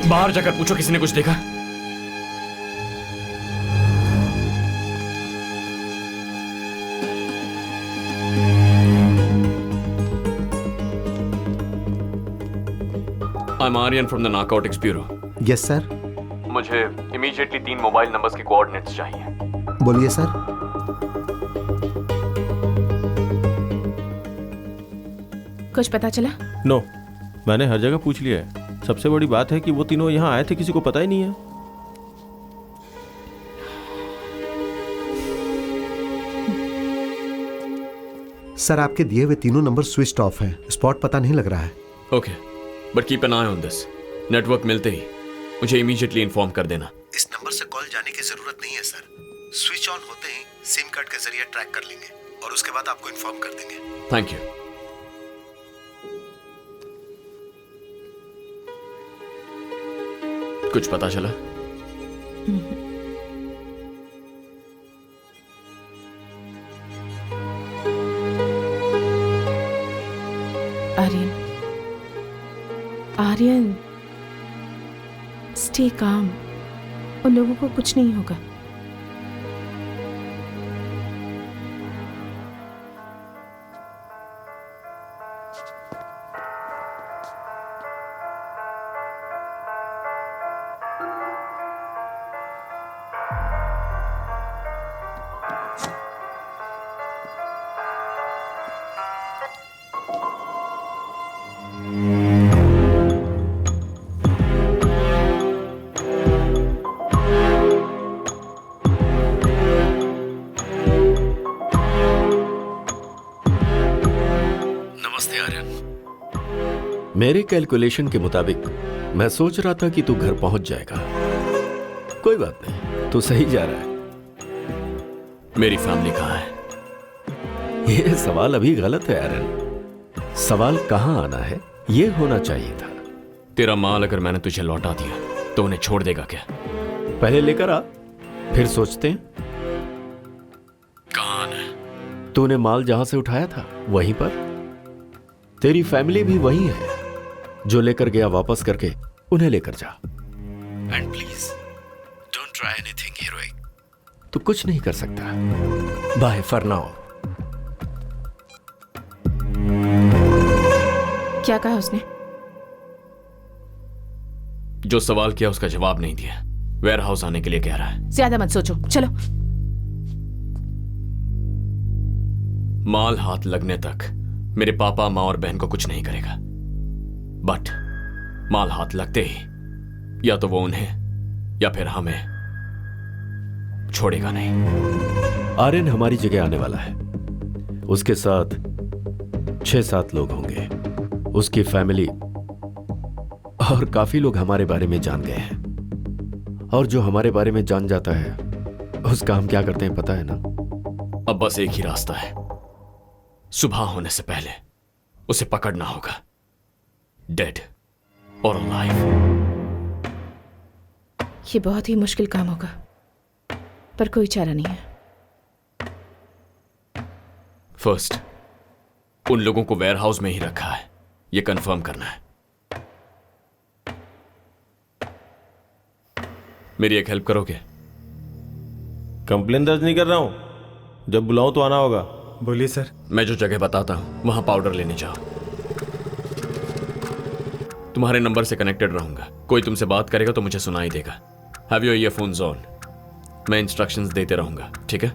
Speaker 3: बाहर जाकर पूछो किसी ने कुछ देखा। I'm Aryan from the Narcotics Bureau.
Speaker 6: Yes sir.
Speaker 3: मुझे इमीडिएटली 3 मोबाइल नंबर्स के कोऑर्डिनेट्स चाहिए।
Speaker 6: बोलिए सर।
Speaker 2: कुछ पता चला?
Speaker 1: नो, मैंने हर जगह पूछ लिया है। सबसे बड़ी बात है कि वो तीनों यहाँ आए थे, किसी को पता ही नहीं है।
Speaker 6: सर आपके दिए हुए तीनों नंबर स्विच ऑफ हैं। स्पॉट पता नहीं लग रहा है।
Speaker 3: Okay, but keep an I on this. Network मिलते ही मुझे इमीडिएटली इन्फॉर्म कर देना।
Speaker 6: इस नंबर से कॉल जाने की जरूरत नहीं है सर। स्विच ऑन होते ही सिम कार्ड के जरिए ट्रैक कर लेंगे और उसके बाद आपको इन्फॉर्म कर देंगे।
Speaker 3: Thank you. कुछ पता चला?
Speaker 2: Aryan, Aryan, stay calm. उन लोगों को कुछ नहीं होगा।
Speaker 11: मेरे कैलकुलेशन के मुताबिक मैं सोच रहा था कि तू घर पहुंच जाएगा। कोई बात नहीं, तू सही जा रहा है।
Speaker 3: मेरी फैमिली कहाँ है?
Speaker 11: ये सवाल अभी गलत है आर्यन। सवाल कहाँ आना है ये होना चाहिए था।
Speaker 3: तेरा माल अगर मैंने तुझे लौटा दिया तो उन्हें छोड़ देगा क्या?
Speaker 11: पहले लेकर आ, फिर सोचते हैं।
Speaker 3: कहाँ आना है?
Speaker 11: तूने माल जहां से उठाया था वहीं पर। तेरी फैमिली भी वही है। जो लेकर गया वापस करके उन्हें लेकर जा। And please don't try anything heroic. तू कुछ नहीं कर सकता। Bye for now.
Speaker 2: क्या कहा उसने?
Speaker 3: जो सवाल किया उसका जवाब नहीं दिया। वेयर हाउस आने के लिए कह रहा है।
Speaker 2: ज्यादा मत सोचो, चलो।
Speaker 3: माल हाथ लगने तक मेरे पापा, माँ और बहन को कुछ नहीं करेगा। बट माल हाथ लगते ही या तो वो उन्हें या फिर हमें छोड़ेगा नहीं।
Speaker 11: आर्यन हमारी जगह आने वाला है। उसके साथ 6-7 लोग होंगे। उसकी फैमिली और काफी लोग हमारे बारे में जान गए हैं। और जो हमारे बारे में जान जाता है उसका हम क्या करते हैं पता है ना?
Speaker 3: अब बस एक ही रास्ता है। सुबह होने से पहले उसे पकड़ना होगा, डेड और अलाइव।
Speaker 2: ये बहुत ही मुश्किल काम होगा, पर कोई चारा नहीं है।
Speaker 3: फर्स्ट, उन लोगों को वेयर हाउस में ही रखा है, ये कंफर्म करना है। मेरी एक हेल्प करोगे?
Speaker 1: कंप्लेन दर्ज नहीं कर रहा हूं, जब बुलाऊं तो आना होगा।
Speaker 9: बोलिए सर।
Speaker 3: मैं जो जगह बताता हूं वहां पाउडर लेने जाओ। तुम्हारे नंबर से कनेक्टेड रहूंगा। कोई तुमसे बात करेगा तो मुझे सुनाई देगा। Have your earphones on. मैं इंस्ट्रक्शंस देते रहूंगा, ठीक है?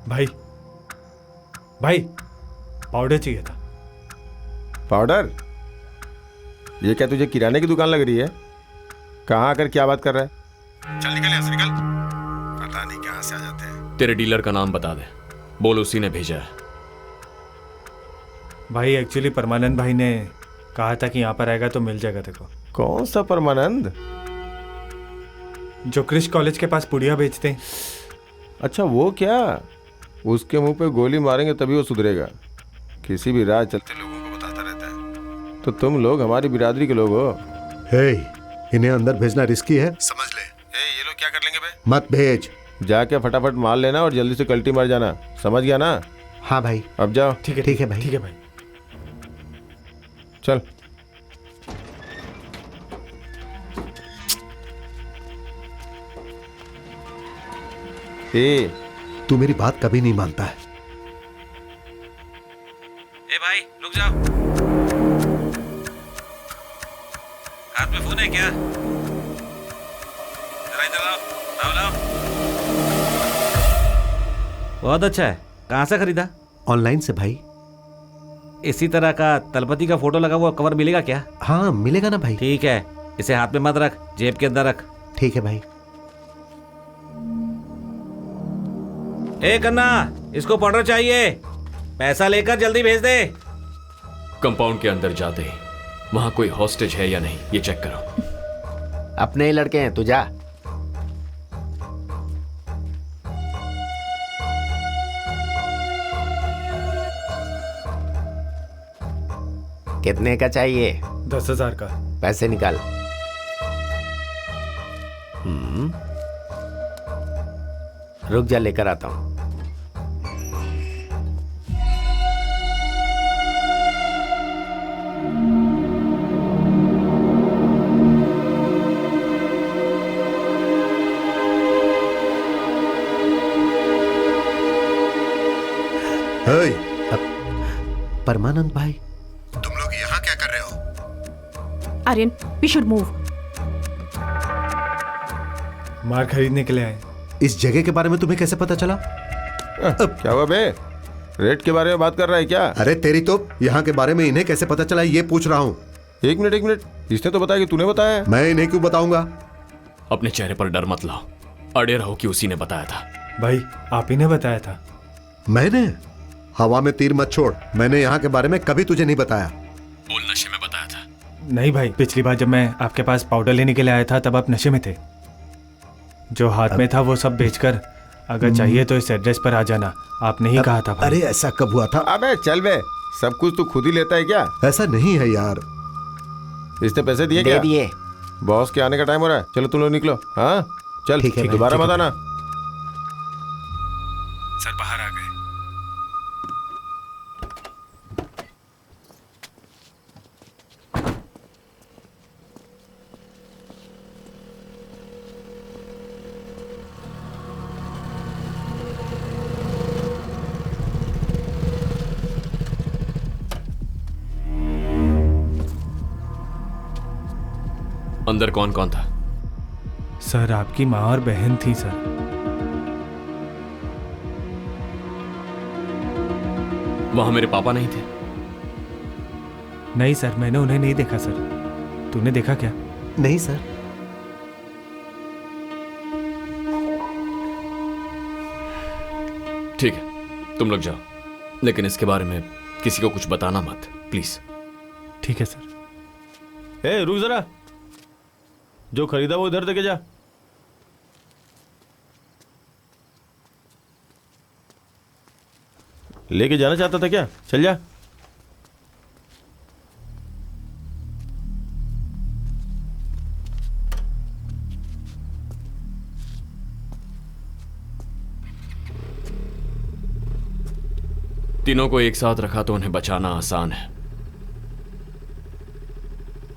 Speaker 9: भाई पाउडर चाहिए था।
Speaker 1: पाउडर? ये क्या तुझे किराने की दुकान लग रही है? कहाँ आकर क्या बात कर रहा है?
Speaker 6: चल निकल यहाँ से निकल। पता नहीं कहाँ से आ जाते हैं।
Speaker 3: तेरे डीलर का नाम बता दे, बोल उसी ने भेजा है।
Speaker 9: भाई एक्चुअली परमानंद भाई ने कहा था कि यहाँ पर आएगा तो मिल जाएगा तेरे को।
Speaker 1: कौन सा परमानंद?
Speaker 9: जो क्रिश कॉलेज के पास पुड़िया बेचते हैं।
Speaker 1: अच्छा वो क्या? उसके मुंह पे गोली मारेंगे तभी वो सुधरेगा। किसी भी राह चलते लोगों को बताता रहता है। तो तुम लोग हमारी बिरादरी के लोग हो।
Speaker 6: हे, इन्हें अंदर भेजना रिस्की है, समझ ले।
Speaker 1: ये लोग क्या कर लेंगे बे?
Speaker 6: मत भेज।
Speaker 1: जाके फटाफट मार लेना और जल्दी से कल्टी मार जाना, समझ गया ना?
Speaker 6: हाँ भाई।
Speaker 1: अब जाओ।
Speaker 6: ठीक है भाई।
Speaker 9: ठीक है भाई।
Speaker 1: चल। ए,
Speaker 6: तू मेरी बात कभी नहीं मानता है।
Speaker 5: ए भाई रुक जाओ, हाथ में फोन है क्या? जरा इधर आओ, लाओ। बहुत अच्छा है। कहाँ से खरीदा?
Speaker 6: ऑनलाइन से भाई।
Speaker 5: इसी तरह का तलपति का फोटो लगा हुआ कवर मिलेगा क्या?
Speaker 6: हाँ मिलेगा ना भाई।
Speaker 5: ठीक है, इसे हाथ में मत रख, जेब के अंदर रख।
Speaker 6: ठीक है भाई।
Speaker 5: ए कन्ना, इसको पाउडर चाहिए, पैसा लेकर जल्दी भेज दे।
Speaker 3: कंपाउंड के अंदर जाते ही वहां कोई हॉस्टेज है या नहीं ये चेक करो।
Speaker 4: अपने ही लड़के हैं, तू जा। कितने का चाहिए?
Speaker 9: 10,000 का।
Speaker 4: पैसे निकाल। रुक जा, लेकर आता हूं। परमानंद भाई,
Speaker 6: तुम लोग यहाँ क्या कर रहे हो?
Speaker 2: Aryan, we should move.
Speaker 9: मार खरीदने के लिए आए।
Speaker 6: इस जगह के बारे में तुम्हें कैसे पता चला?
Speaker 1: क्या हुआ बे? रेट के बारे में बात कर रहा है क्या?
Speaker 6: अरे तेरी तो, यहाँ के बारे में इन्हें कैसे पता चला ये पूछ रहा हूँ।
Speaker 1: एक मिनट, इसने तो बताया कि तूने बताया।
Speaker 6: मैं इन्हें क्यों बताऊंगा?
Speaker 3: अपने चेहरे पर डर मत लाओ, अड़े रहो कि उसी ने बताया था।
Speaker 9: भाई आप ही ने बताया था।
Speaker 6: मैंने? हवा में तीर मत छोड़, मैंने यहाँ के बारे में कभी तुझे नहीं बताया।
Speaker 3: बोल नशे में बताया था।
Speaker 9: नहीं भाई, पिछली बार जब मैं आपके पास पाउडर लेने के लिए आया था तब आप नशे में थे। जो हाथ में था वो सब बेचकर अगर चाहिए तो इस एड्रेस पर आ जाना, आपने ही कहा था भाई।
Speaker 6: अरे ऐसा कब हुआ था?
Speaker 1: अबे चल बे, सब कुछ तू खुद ही लेता है क्या?
Speaker 6: ऐसा नहीं है यार।
Speaker 1: इसने पैसे दिए क्या?
Speaker 4: दे दिए।
Speaker 1: बॉस के आने का टाइम हो रहा है, चलो तुम लोग निकलो। हाँ चल,
Speaker 6: ठीक है,
Speaker 1: दोबारा
Speaker 6: ठीक
Speaker 1: मत
Speaker 6: है।
Speaker 1: आना।
Speaker 9: सर बाहर आ गए।
Speaker 3: अंदर कौन कौन था?
Speaker 9: सर आपकी माँ और बहन थी सर।
Speaker 3: वहां मेरे पापा नहीं थे?
Speaker 9: नहीं सर, मैंने उन्हें नहीं देखा सर। तूने देखा क्या?
Speaker 6: नहीं सर।
Speaker 3: ठीक है, तुम लोग जाओ, लेकिन इसके बारे में किसी को कुछ बताना मत, प्लीज।
Speaker 9: ठीक है सर।
Speaker 1: ए रुक जरा, जो खरीदा वो इधर देके जा। लेके जाना चाहता था क्या? चल जा।
Speaker 3: तीनों को एक साथ रखा तो उन्हें बचाना आसान है।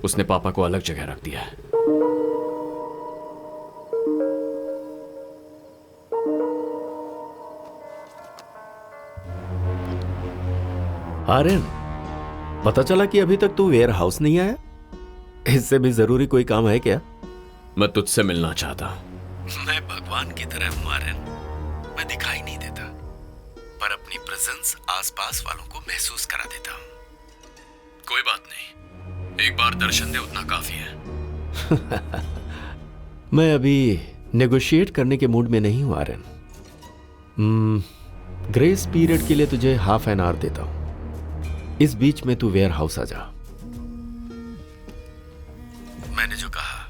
Speaker 3: उसने पापा को अलग जगह रख दिया है।
Speaker 11: आर्यन, पता चला कि अभी तक तू वेयर हाउस नहीं आया। इससे भी जरूरी कोई काम है क्या?
Speaker 3: मैं तुझसे मिलना चाहता हूं।
Speaker 11: मैं भगवान की तरह हूं आर्यन। मैं दिखाई नहीं देता, पर अपनी प्रेजेंस आसपास वालों को महसूस करा देता हूं।
Speaker 3: कोई बात नहीं, एक बार दर्शन दे उतना काफी है।
Speaker 11: मैं अभी नेगोशिएट करने के मूड में नहीं हूं आर्यन। ग्रेस पीरियड के लिए तुझे हाफ एन आवर देता हूं। इस बीच में तू वेयर हाउस आ जा। मैंने जो कहा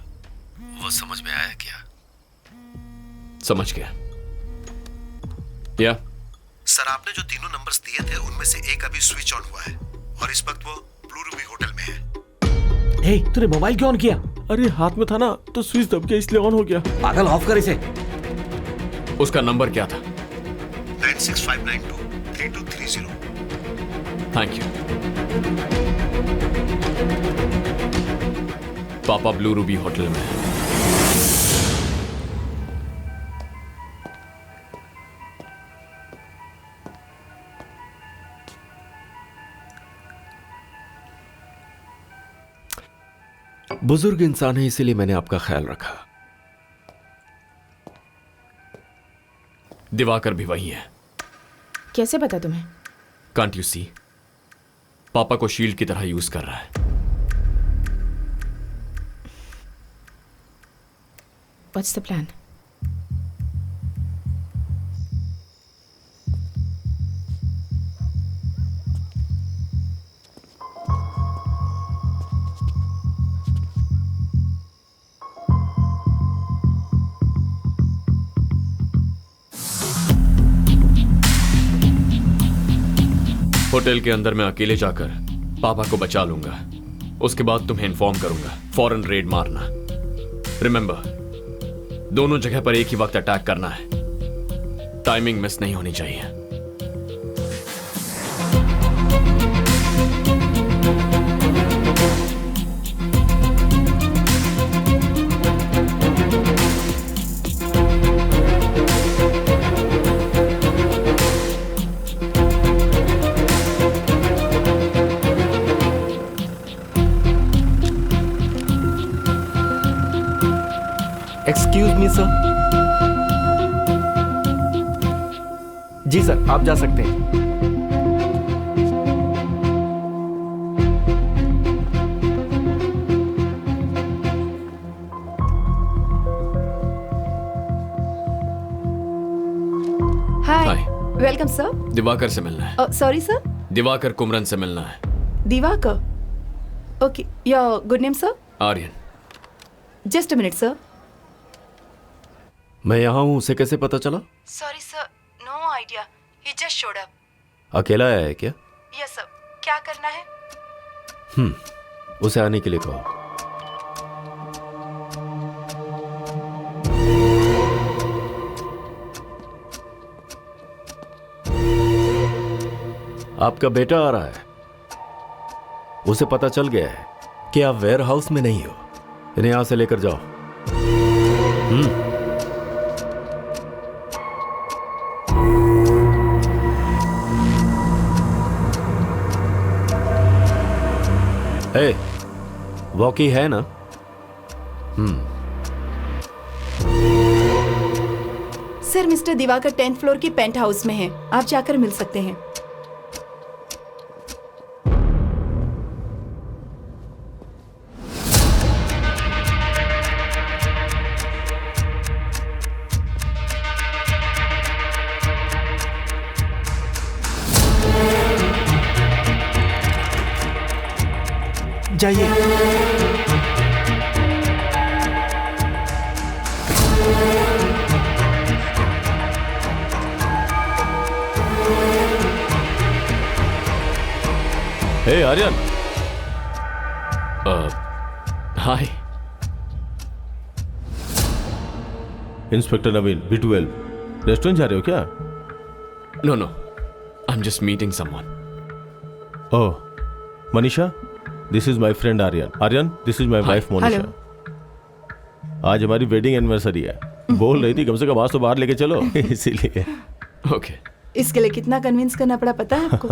Speaker 11: वो समझ में आया क्या?
Speaker 3: समझ गया। या
Speaker 6: सर, आपने जो तीनों नंबर्स दिए थे उनमें से एक अभी स्विच ऑन हुआ है और इस वक्त वो ब्लू रूबी होटल में है।
Speaker 5: हे, तूने मोबाइल क्यों ऑन किया?
Speaker 1: अरे हाथ में था ना तो स्विच दब गया इसलिए ऑन हो गया।
Speaker 5: पागल, ऑफ कर इसे।
Speaker 3: उसका नंबर क्या था?
Speaker 6: 9659232230।
Speaker 3: Thank you. पापा ब्लू रूबी होटल में है।
Speaker 11: बुजुर्ग इंसान है इसीलिए मैंने आपका ख्याल रखा।
Speaker 3: दिवाकर भी वही है।
Speaker 2: कैसे पता तुम्हें?
Speaker 3: Can't you see? पापा को शील्ड की तरह यूज कर रहा है।
Speaker 2: What's the plan?
Speaker 3: होटल के अंदर मैं अकेले जाकर पापा को बचा लूंगा। उसके बाद तुम्हें इन्फॉर्म करूंगा। फौरन रेड मारना। रिमेंबर, दोनों जगह पर एक ही वक्त अटैक करना है। टाइमिंग मिस नहीं होनी चाहिए।
Speaker 8: Excuse me sir. जी सर, आप जा सकते हैं।
Speaker 10: हाय, वेलकम सर।
Speaker 3: दिवाकर से मिलना है।
Speaker 10: Sorry sir.
Speaker 3: दिवाकर कुमरन से मिलना है।
Speaker 10: Divakar? Okay, your good name sir?
Speaker 3: Aryan.
Speaker 10: Just a minute sir.
Speaker 11: मैं यहां हूं, उसे कैसे पता चला?
Speaker 10: Sorry sir, no idea, he just showed up.
Speaker 11: अकेला आया है क्या?
Speaker 10: Yes sir. क्या करना है?
Speaker 11: उसे आने के लिए कहो। आपका बेटा आ रहा है। उसे पता चल गया है कि आप वेयर हाउस में नहीं हो। इन्हें यहां से लेकर जाओ। ए, वॉकी है ना?
Speaker 10: Sir, mister Divakar 10th floor की पेंट हाउस में है। आप जाकर मिल सकते हैं।
Speaker 8: जाइए।
Speaker 1: Hey Aryan.
Speaker 3: Hi.
Speaker 1: Inspector Naveen, B12। Restaurant जा रहे हो क्या?
Speaker 3: No no, I am just meeting someone.
Speaker 1: Oh, Manisha, this is my friend Aryan. Aryan, this is my wife Monisha. आज हमारी वेडिंग एनिवर्सरी है। बोल रही थी कम से कम आज तो बाहर लेके चलो, इसीलिए।
Speaker 3: ओके।
Speaker 10: इसके लिए कितना कन्विंस करना पड़ा पता है आपको?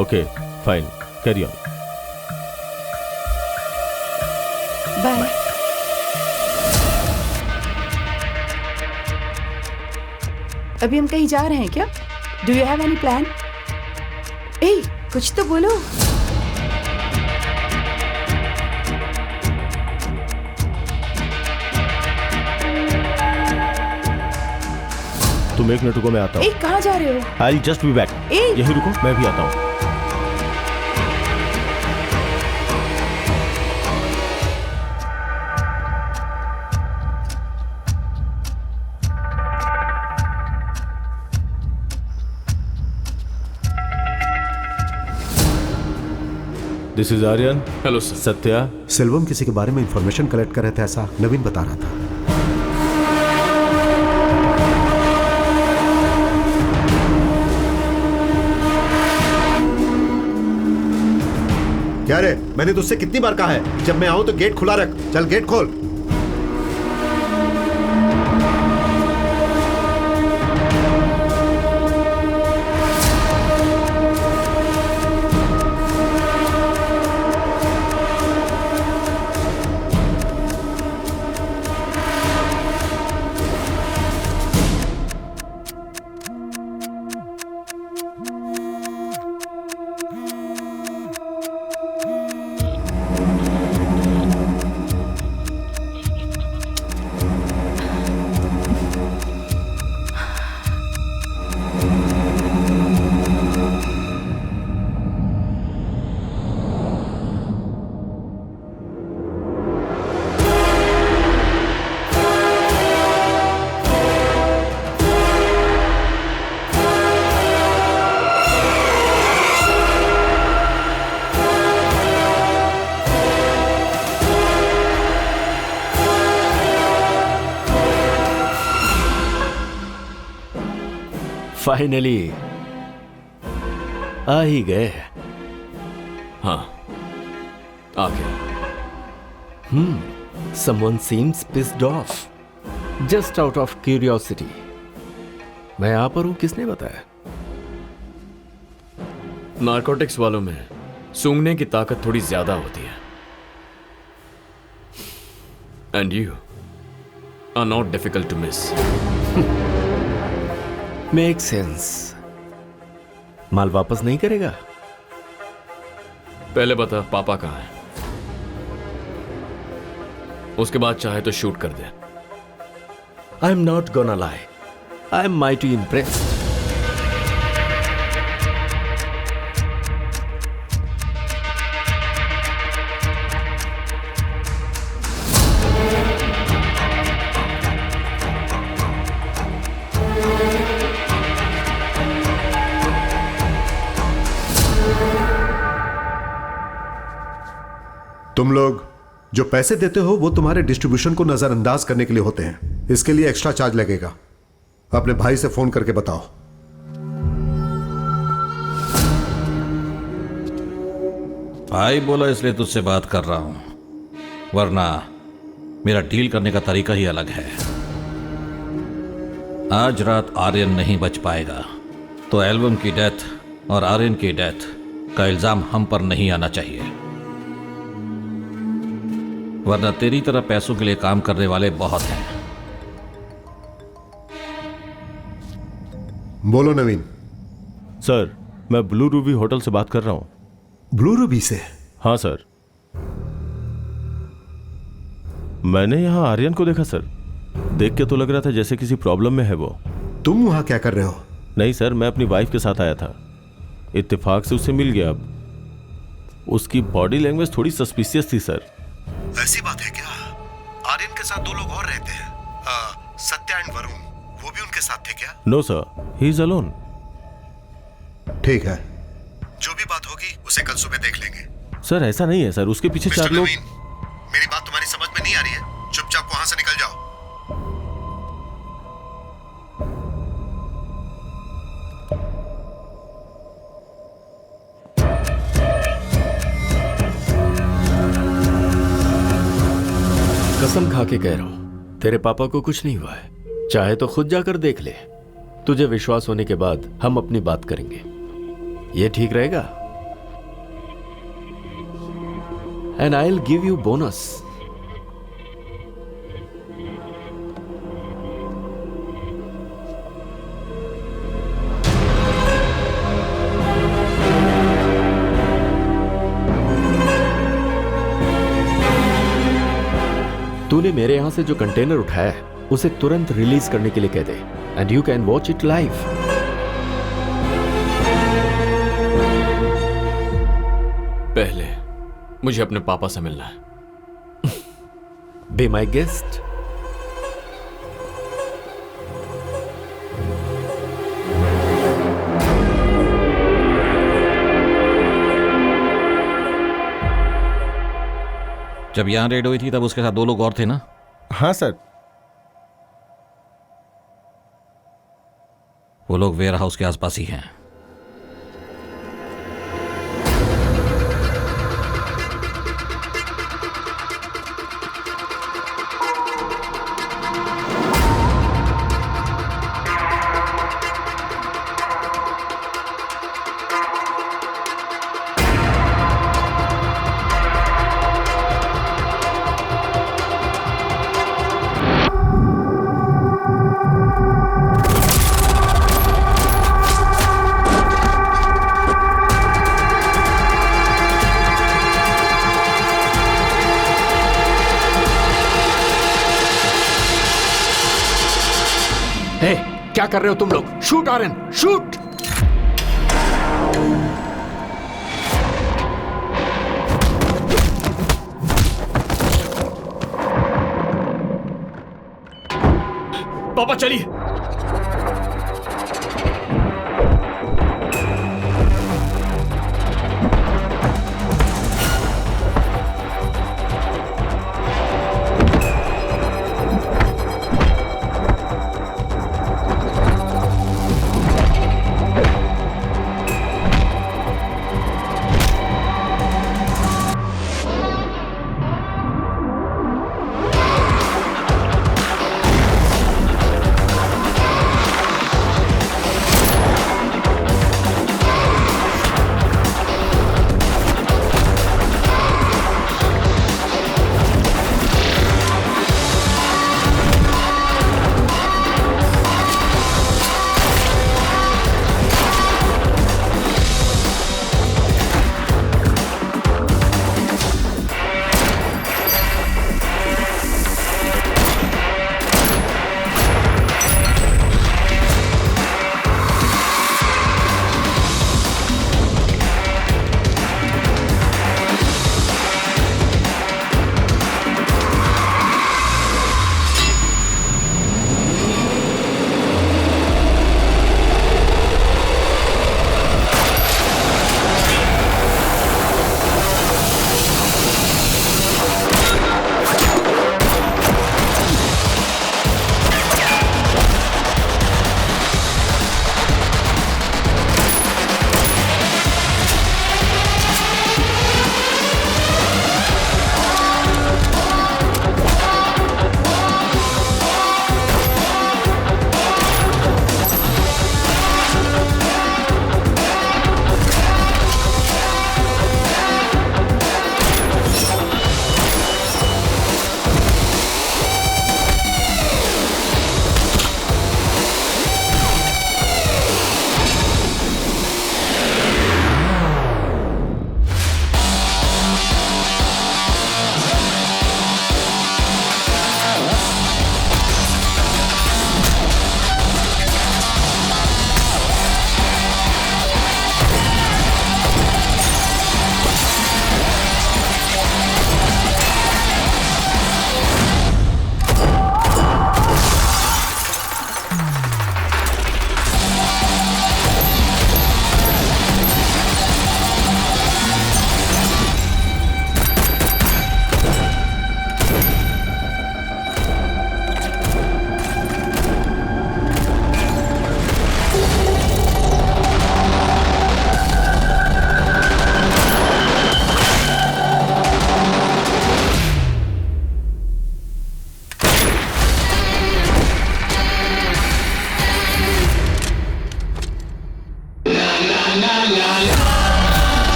Speaker 1: Okay, fine, carry on.
Speaker 10: Bye. अभी हम कहीं जा रहे हैं क्या? Do you have any plan? ए, कुछ तो बोलो।
Speaker 1: तुम 1 मिनट रुको, मैं आता हूँ।
Speaker 10: ए, कहाँ जा रहे हो?
Speaker 1: I just be back.
Speaker 10: ए!
Speaker 1: यही रुको, मैं भी आता हूँ। This is Aryan.
Speaker 3: Hello sir.
Speaker 1: Satya.
Speaker 6: Selvam किसी के बारे में इंफॉर्मेशन कलेक्ट कर रहे थे, ऐसा नवीन बता रहा था। क्या रे, मैंने तुझसे कितनी बार कहा है जब मैं आऊं तो गेट खुला रख। चल गेट खोल।
Speaker 11: फाइनली आ ही गए।
Speaker 3: हाँ, आ गया।
Speaker 11: Someone seems pissed off. Just out of curiosity. मैं यहाँ पर हूँ, किसने बताया?
Speaker 3: नारकोटिक्स वालों में सूंघने की ताकत थोड़ी ज्यादा होती है। And you are not difficult to miss.
Speaker 11: Make sense. माल वापस नहीं करेगा?
Speaker 3: पहले बता पापा कहाँ है, उसके बाद चाहे तो शूट कर दे।
Speaker 11: I am not gonna lie, I am mighty impressed.
Speaker 6: तुम लोग जो पैसे देते हो वो तुम्हारे डिस्ट्रीब्यूशन को नजरअंदाज करने के लिए होते हैं। इसके लिए एक्स्ट्रा चार्ज लगेगा। अपने भाई से फोन करके बताओ।
Speaker 5: भाई बोला इसलिए तुझसे बात कर रहा हूं, वरना मेरा डील करने का तरीका ही अलग है। आज रात आर्यन नहीं बच पाएगा तो एल्बम की डेथ और आर्यन की डेथ का इल्जाम हम पर नहीं आना चाहिए, वरना तेरी तरह पैसों के लिए काम करने वाले बहुत हैं।
Speaker 6: बोलो नवीन।
Speaker 1: सर, मैं ब्लू रूबी होटल से बात कर रहा हूं।
Speaker 6: ब्लू रूबी से?
Speaker 1: हाँ सर। मैंने यहां आर्यन को देखा सर। देख के तो लग रहा था जैसे किसी प्रॉब्लम में है वो।
Speaker 6: तुम वहां क्या कर रहे हो?
Speaker 1: नहीं सर, मैं अपनी वाइफ के साथ आया था। इत्तेफाक से उससे मिल गया। अब उसकी बॉडी लैंग्वेज थोड़ी सस्पिशियस थी सर।
Speaker 6: ऐसी बात है क्या? आर्यन के साथ 2 लोग और रहते हैं, सत्या एंड वरुण, वो भी उनके साथ थे क्या?
Speaker 1: No sir, he is alone.
Speaker 6: ठीक है, जो भी बात होगी उसे कल सुबह देख लेंगे।
Speaker 1: सर ऐसा नहीं है सर, उसके पीछे 4 लोग।
Speaker 6: मेरी बात तुम्हारी समझ में नहीं आ रही है? चुपचाप वहां से निकल जाओ।
Speaker 11: कसम खा के कह रहा हूं, तेरे पापा को कुछ नहीं हुआ है। चाहे तो खुद जाकर देख ले। तुझे विश्वास होने के बाद हम अपनी बात करेंगे। ये ठीक रहेगा? And I will give you bonus. तूने मेरे यहां से जो कंटेनर उठाया है उसे तुरंत रिलीज करने के लिए कह दे and you can watch it live.
Speaker 3: पहले मुझे अपने पापा से मिलना है।
Speaker 11: Be my guest.
Speaker 5: जब यहां रेड हुई थी तब उसके साथ 2 लोग और थे ना?
Speaker 13: हाँ सर।
Speaker 5: वो लोग वेयर हाउस के आसपास ही हैं।
Speaker 11: क्या कर रहे हो तुम लोग? Shoot Aryan, shoot!
Speaker 3: पापा चलिए।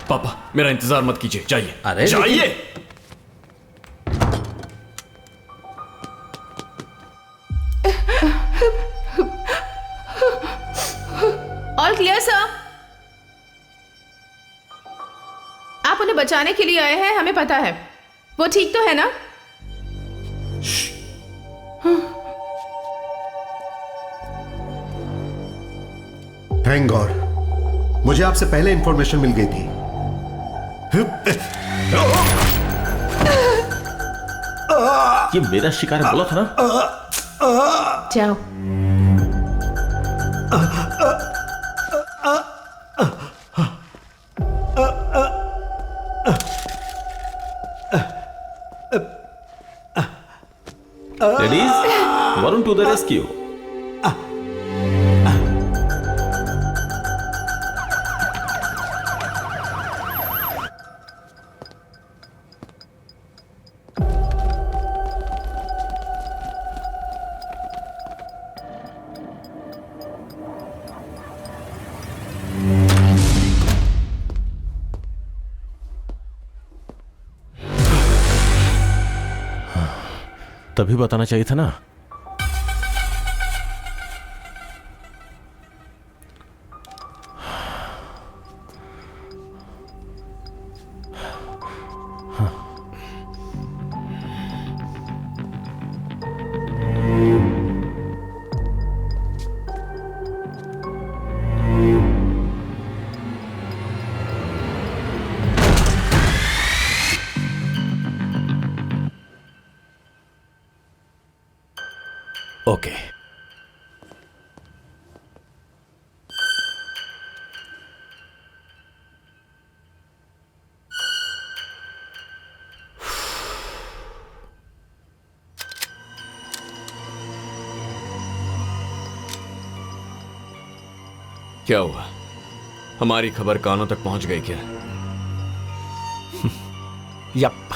Speaker 3: पापा मेरा इंतजार मत कीजिए, जाइए।
Speaker 5: अरे
Speaker 3: जाइए।
Speaker 2: All clear sir. आप उन्हें बचाने के लिए आए हैं, हमें पता है। वो ठीक तो है ना?
Speaker 6: थैंक गॉड, मुझे आपसे पहले इंफॉर्मेशन मिल गई थी।
Speaker 1: ये मेरा शिकार है, बोला था ना।
Speaker 2: जाओ।
Speaker 1: Ladies, Varun to the rescue. तभी बताना चाहिए था ना।
Speaker 11: ओके।
Speaker 3: क्या हुआ? हमारी खबर कानों तक पहुंच गई क्या?
Speaker 11: यप।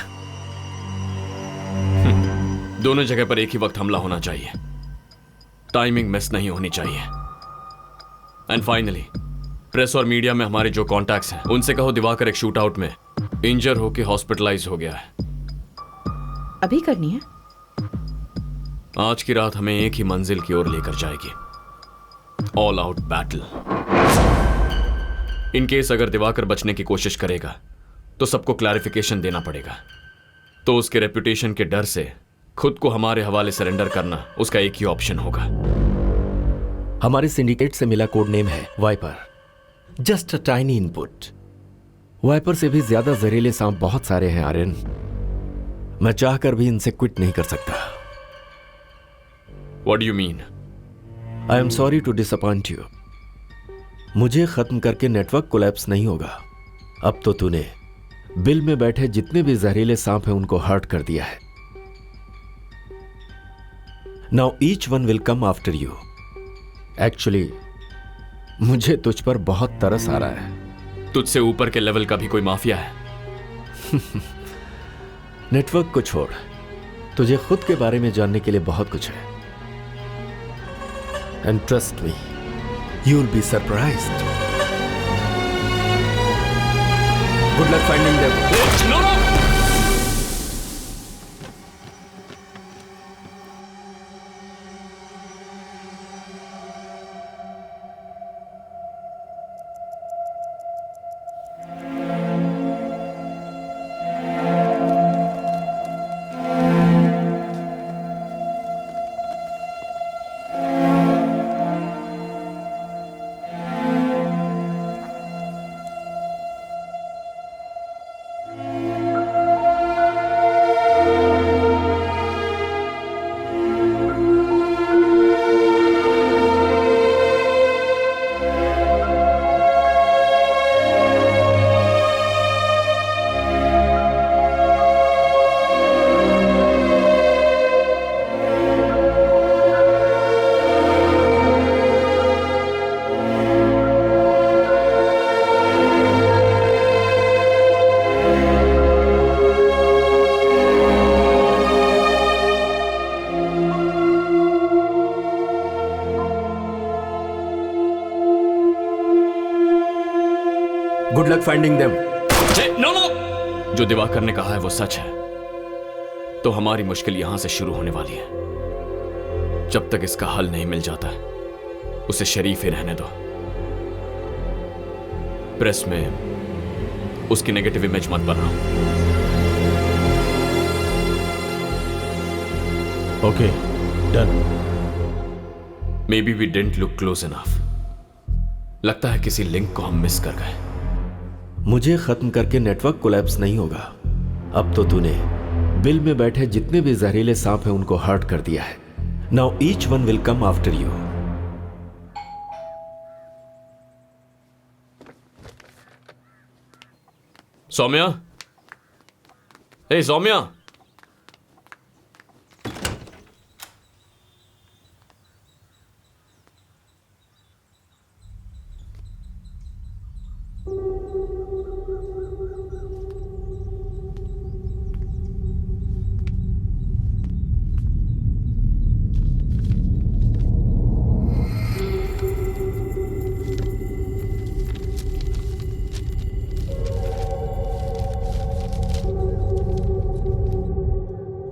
Speaker 3: दोनों जगह पर एक ही वक्त हमला होना चाहिए, टाइमिंग मिस नहीं होनी चाहिए। एंड फाइनली प्रेस और मीडिया में हमारे जो कॉन्टैक्ट्स हैं उनसे कहो दिवाकर एक शूट आउट में इंजर होकर हॉस्पिटलाइज हो गया है।
Speaker 10: अभी करनी है?
Speaker 3: आज की रात हमें एक ही मंजिल की ओर लेकर जाएगी, all out battle. In case अगर दिवाकर बचने की कोशिश करेगा तो सबको क्लैरिफिकेशन देना पड़ेगा, तो उसके रेपुटेशन के डर से खुद को हमारे हवाले सरेंडर करना उसका एक ही ऑप्शन होगा।
Speaker 11: हमारे सिंडिकेट से मिला कोड नेम है viper. Just a tiny input. Viper से भी ज्यादा जहरीले सांप बहुत सारे हैं आर्यन। मैं चाहकर भी इनसे क्विट नहीं कर सकता।
Speaker 3: What do you mean?
Speaker 11: I am sorry to disappoint you. मुझे खत्म करके नेटवर्क कोलैप्स नहीं होगा। अब तो तूने बिल में बैठे जितने भी जहरीले सांप हैं उनको हर्ट कर दिया है। Now each one will come after you. Actually मुझे तुझ पर बहुत तरस आ रहा है।
Speaker 3: तुझसे ऊपर के लेवल का भी कोई माफिया है?
Speaker 11: नेटवर्क को छोड़, तुझे खुद के बारे में जानने के लिए बहुत कुछ है। And trust me, you will be surprised. Good luck finding them.
Speaker 3: No no.
Speaker 11: Good luck finding them.
Speaker 3: No no. जो दिवाकर ने कहा है वो सच है, तो हमारी मुश्किल यहां से शुरू होने वाली है। जब तक इसका हल नहीं मिल जाता उसे शरीफ ही रहने दो। प्रेस में उसकी नेगेटिव इमेज मत बनाओ।
Speaker 1: Okay, done.
Speaker 3: Maybe we didn't look close enough. लगता है किसी लिंक को हम मिस कर गए।
Speaker 11: मुझे खत्म करके नेटवर्क कोलैप्स नहीं होगा। अब तो तूने बिल में बैठे जितने भी जहरीले सांप हैं उनको हर्ट कर दिया है। Now each one will come after you.
Speaker 3: Saumya, hey Saumya,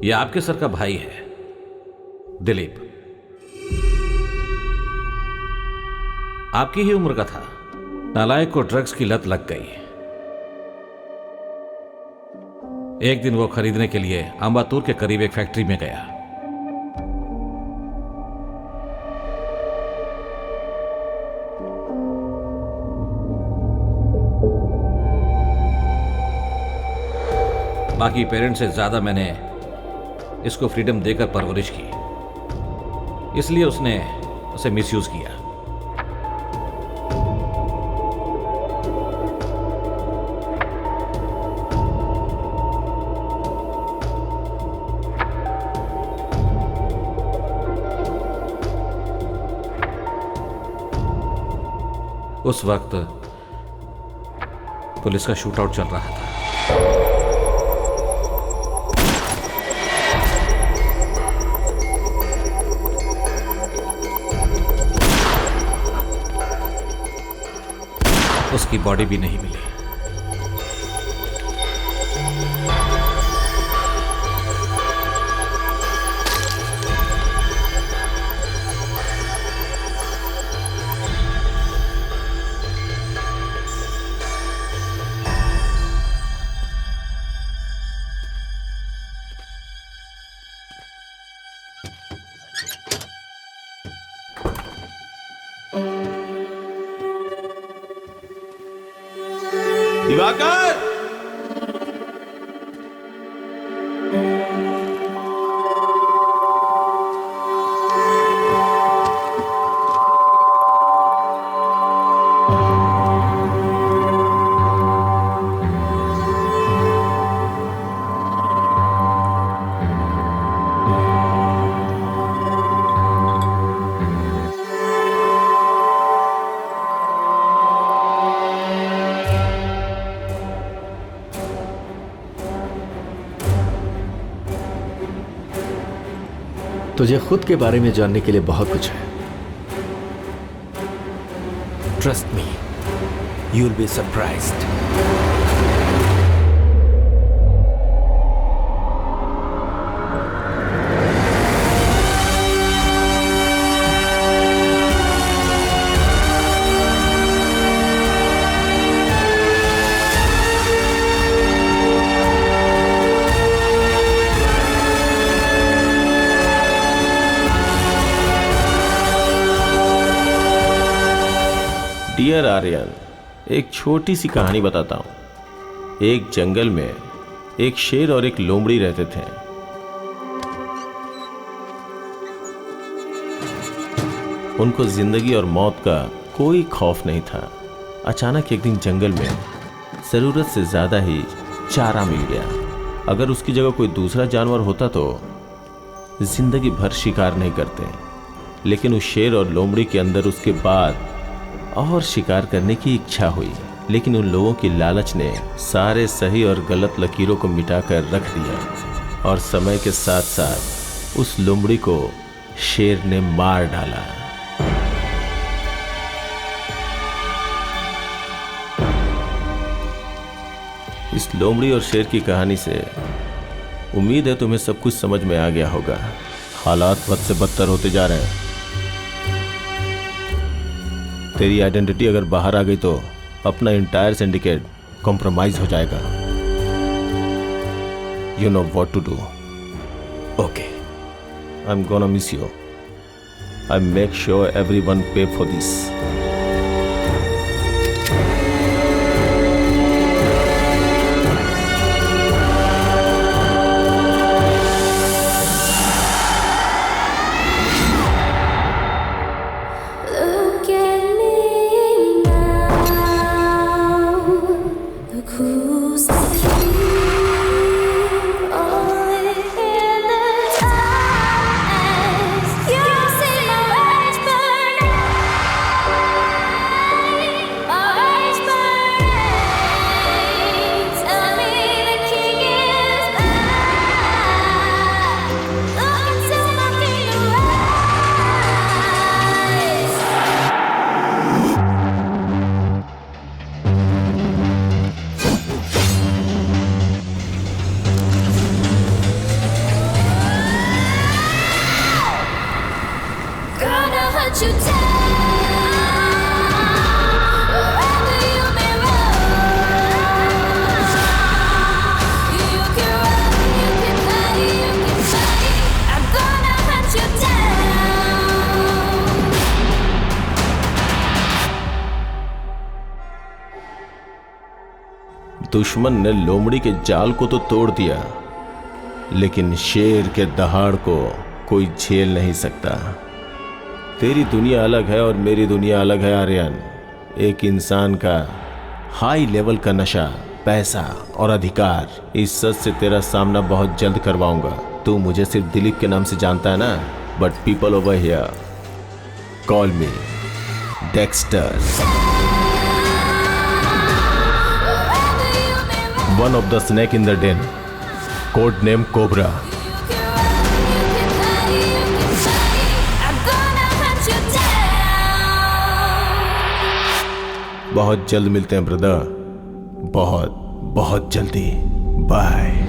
Speaker 5: ये आपके सर का भाई है, दिलीप। आपकी ही उम्र का था। नालायक को ड्रग्स की लत लग गई। एक दिन वो खरीदने के लिए अंबातूर के करीब एक फैक्ट्री में गया। बाकी पेरेंट्स से ज्यादा मैंने इसको फ्रीडम देकर परवरिश की, इसलिए उसने उसे मिसयूज किया। उस वक्त पुलिस का शूटआउट चल रहा था। उसकी बॉडी भी नहीं मिली।
Speaker 1: दिवाकर,
Speaker 11: तुझे खुद के बारे में जानने के लिए बहुत कुछ है। Trust me, you will be surprised.
Speaker 1: Dear Aryan, एक छोटी सी कहानी बताता हूं। एक जंगल में एक शेर और एक लोमड़ी रहते थे। उनको जिंदगी और मौत का कोई खौफ नहीं था। अचानक एक दिन जंगल में जरूरत से ज्यादा ही चारा मिल गया। अगर उसकी जगह कोई दूसरा जानवर होता तो जिंदगी भर शिकार नहीं करते, लेकिन उस शेर और लोमड़ी के अंदर उसके बाद और शिकार करने की इच्छा हुई। लेकिन उन लोगों की लालच ने सारे सही और गलत लकीरों को मिटाकर रख दिया और समय के साथ साथ उस लोमड़ी को शेर ने मार डाला। इस लोमड़ी और शेर की कहानी से उम्मीद है तुम्हें सब कुछ समझ में आ गया होगा। हालात बद से बदतर होते जा रहे हैं। तेरी आइडेंटिटी अगर बाहर आ गई तो अपना इंटायर सिंडिकेट कॉम्प्रोमाइज हो जाएगा। You know what to do.
Speaker 11: Okay,
Speaker 1: I am gonna miss you. I make sure everyone pay for this. दुश्मन ने लोमड़ी के जाल को तो तोड़ दिया, लेकिन शेर के दहाड़ को कोई झेल नहीं सकता। तेरी दुनिया अलग है और मेरी दुनिया अलग है आर्यन। एक इंसान का हाई लेवल का नशा, पैसा और अधिकार, इस सच से तेरा सामना बहुत जल्द करवाऊंगा। तू मुझे सिर्फ दिलीप के नाम से जानता है ना, but people over here call me Dexter, one of the snake in the den, code name Cobra. बहुत जल्द मिलते हैं ब्रदर, बहुत बहुत जल्दी। बाय।